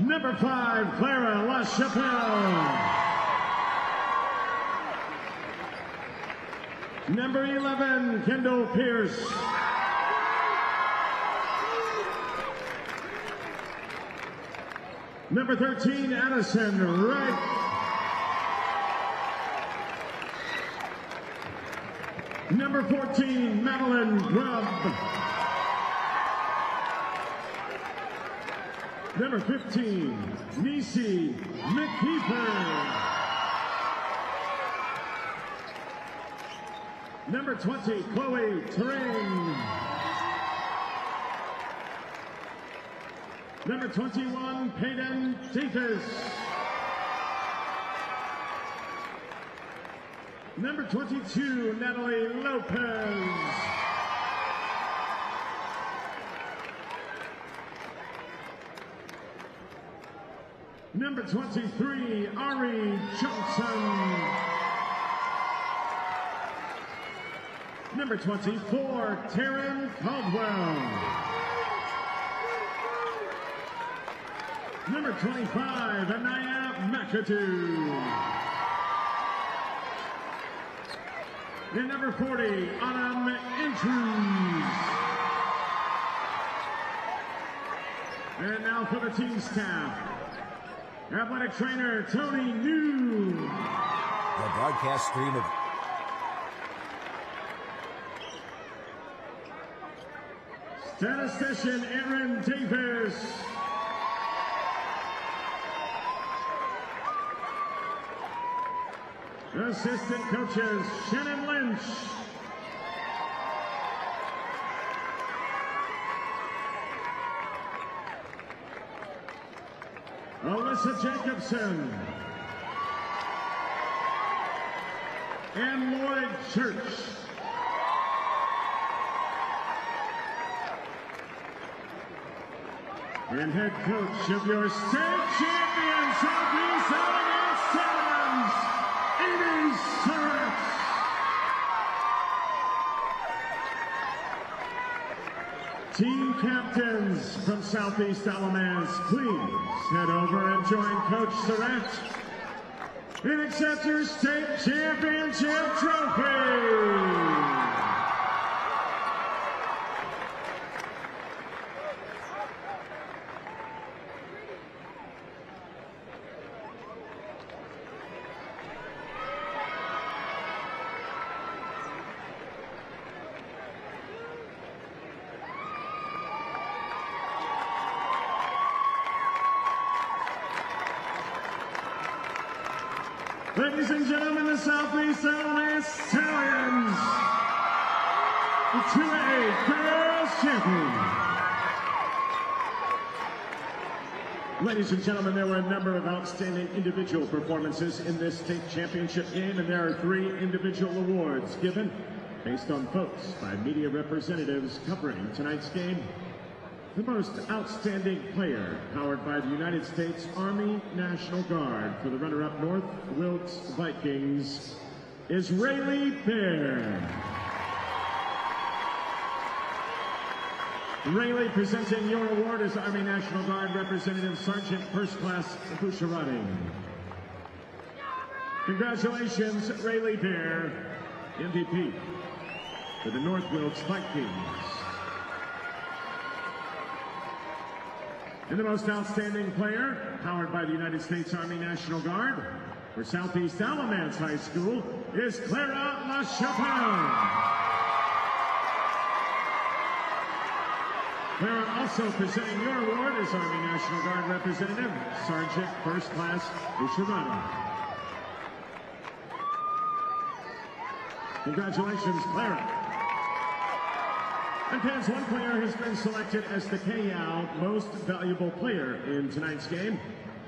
Number 5, Clara LaChapelle. Number 11, Kendall Pierce. Number 13, Addison Wright. Number 14, Madeline Grubb. Number 15, Nisi McKeeper. Number 20, Chloe Terrain. Number 21, Peyton Davis. Number 22, Natalie Lopez. Number 23, Ari Johnson. Number 24, Taryn Caldwell. Number 25, Anaya McAdoo. And number 40, Autumn Andrews. And now for the team staff. Athletic trainer Tony New. The broadcast stream of Statistician Aaron Davis. Assistant coaches Shannon Lynch. Alyssa Jacobson. And Lloyd Church. And head coach of your state champion, Southeast Alamance Stallions, Amy Surratt. Team captains from Southeast Alamance, please head over and join Coach Surratt and accept your state championship trophy. Ladies and gentlemen, the Southeast Alamance Stallions, the 2A Girls Champion. Ladies and gentlemen, there were a number of outstanding individual performances in this state championship game, and there are 3 individual awards given based on votes by media representatives covering tonight's game. The most outstanding player, powered by the United States Army National Guard for the runner-up North Wilkes Vikings, is Rayleigh Bear. Rayleigh, presenting your award is Army National Guard Representative Sergeant First Class Busharati. Congratulations, Rayleigh Bear, MVP for the North Wilkes Vikings. And the most outstanding player, powered by the United States Army National Guard for Southeast Alamance High School, is Clara LaChapelle. Clara, also presenting your award is Army National Guard Representative Sergeant First Class Busharati. Congratulations, Clara. And fans, one player has been selected as the KYAL Most Valuable Player in tonight's game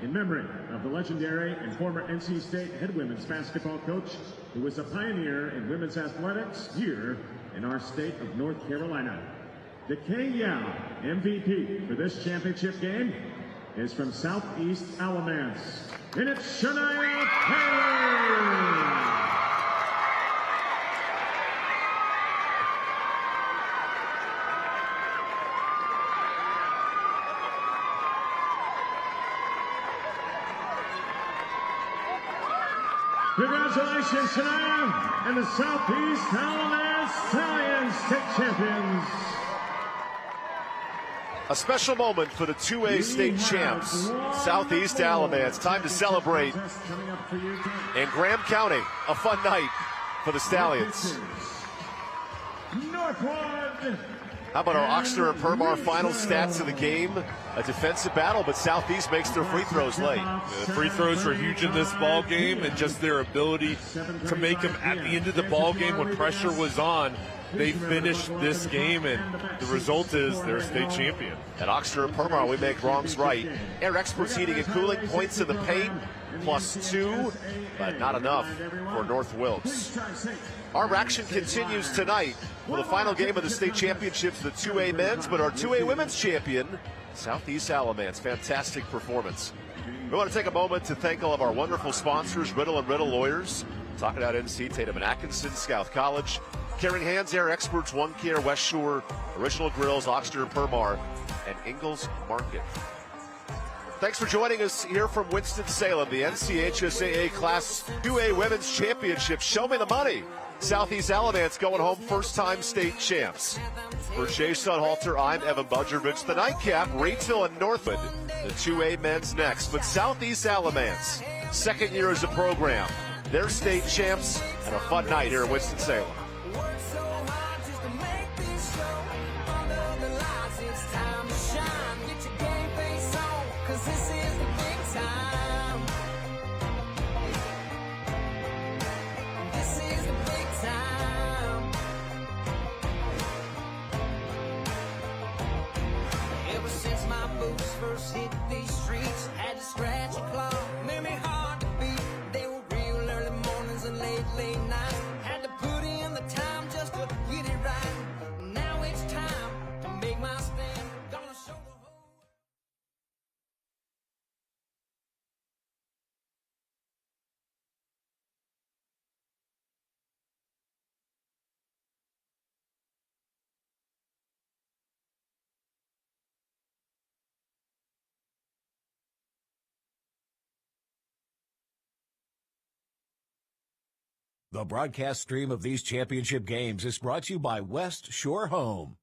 in memory of the legendary and former NC State head women's basketball coach who was a pioneer in women's athletics here in our state of North Carolina. The KYAL MVP for this championship game is from Southeast Alamance, and it's Shania Taylor. Congratulations, Shania, and the Southeast Alamance Stallions state champions. A special moment for the 2A state champs, Southeast Alamance. Time to celebrate in Graham County. A fun night for the Stallions. Northwood. How about our Oxter and Permar final stats of the game? A defensive battle, but Southeast makes their free throws late. The free throws were huge in this ball game, and just their ability to make them at the end of the ball game when pressure was on. They finished this game, and the result is they're state champion. At Oxter and Permar, we make wrongs right. Air Experts Heating and Cooling, points in the paint, +2, but not enough for North Wilkes. Our action continues tonight for the final game of the state championships, the 2A men's, but our 2A women's champion, Southeast Alamance. Fantastic performance. We want to take a moment to thank all of our wonderful sponsors, Riddle & Riddle Lawyers, talking about NC, Tatum and Atkinson, Scout College, Caring Hands, Air Experts, One Care, West Shore, Original Grills, Oxter and Permar, and Ingalls Market. Thanks for joining us here from Winston-Salem, the NCHSAA Class 2A Women's Championship. Show me the money. Southeast Alamance going home first-time state champs. For Jay Sudhalter, I'm Evan Budrovich. The nightcap, Raitville and Northwood. The 2A men's next. But Southeast Alamance, second year as a program. They're state champs and a fun night here in Winston-Salem. First hit these streets, had to scratch and claw, made me hard to beat. They were real early mornings and late nights. Had to put in the time just to get it right. Now it's time to make my stand. Gonna show the whole The broadcast stream of these championship games is brought to you by West Shore Home.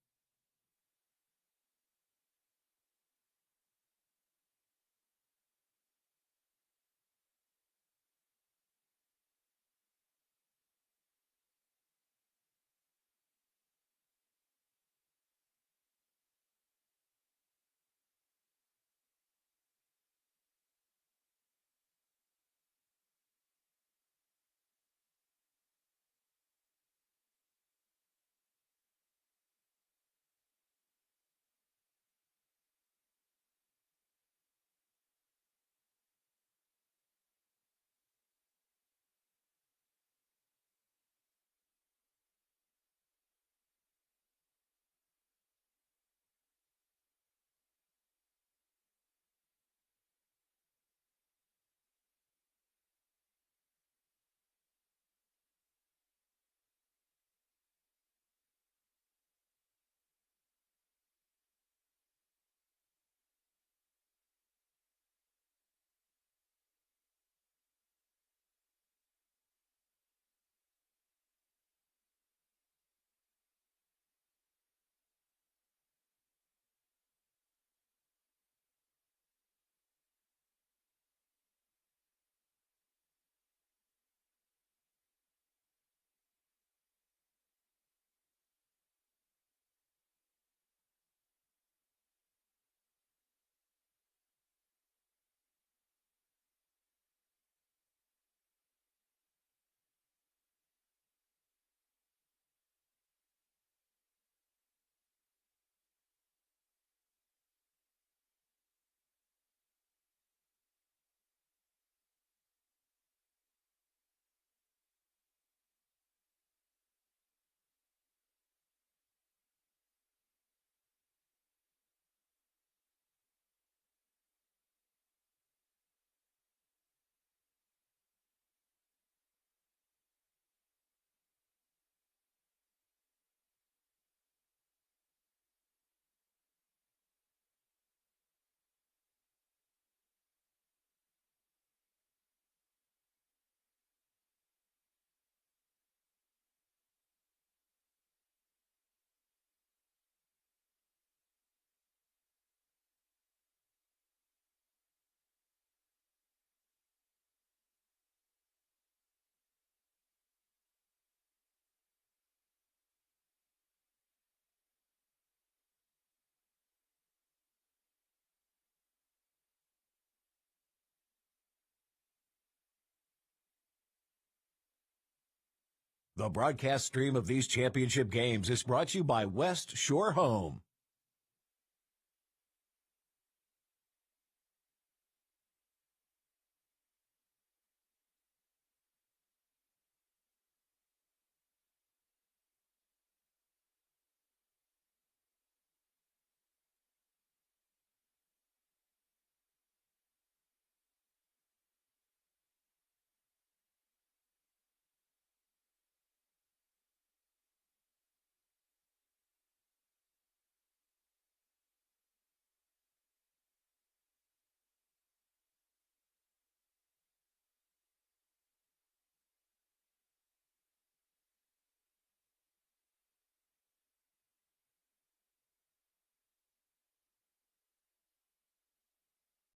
The broadcast stream of these championship games is brought to you by West Shore Home.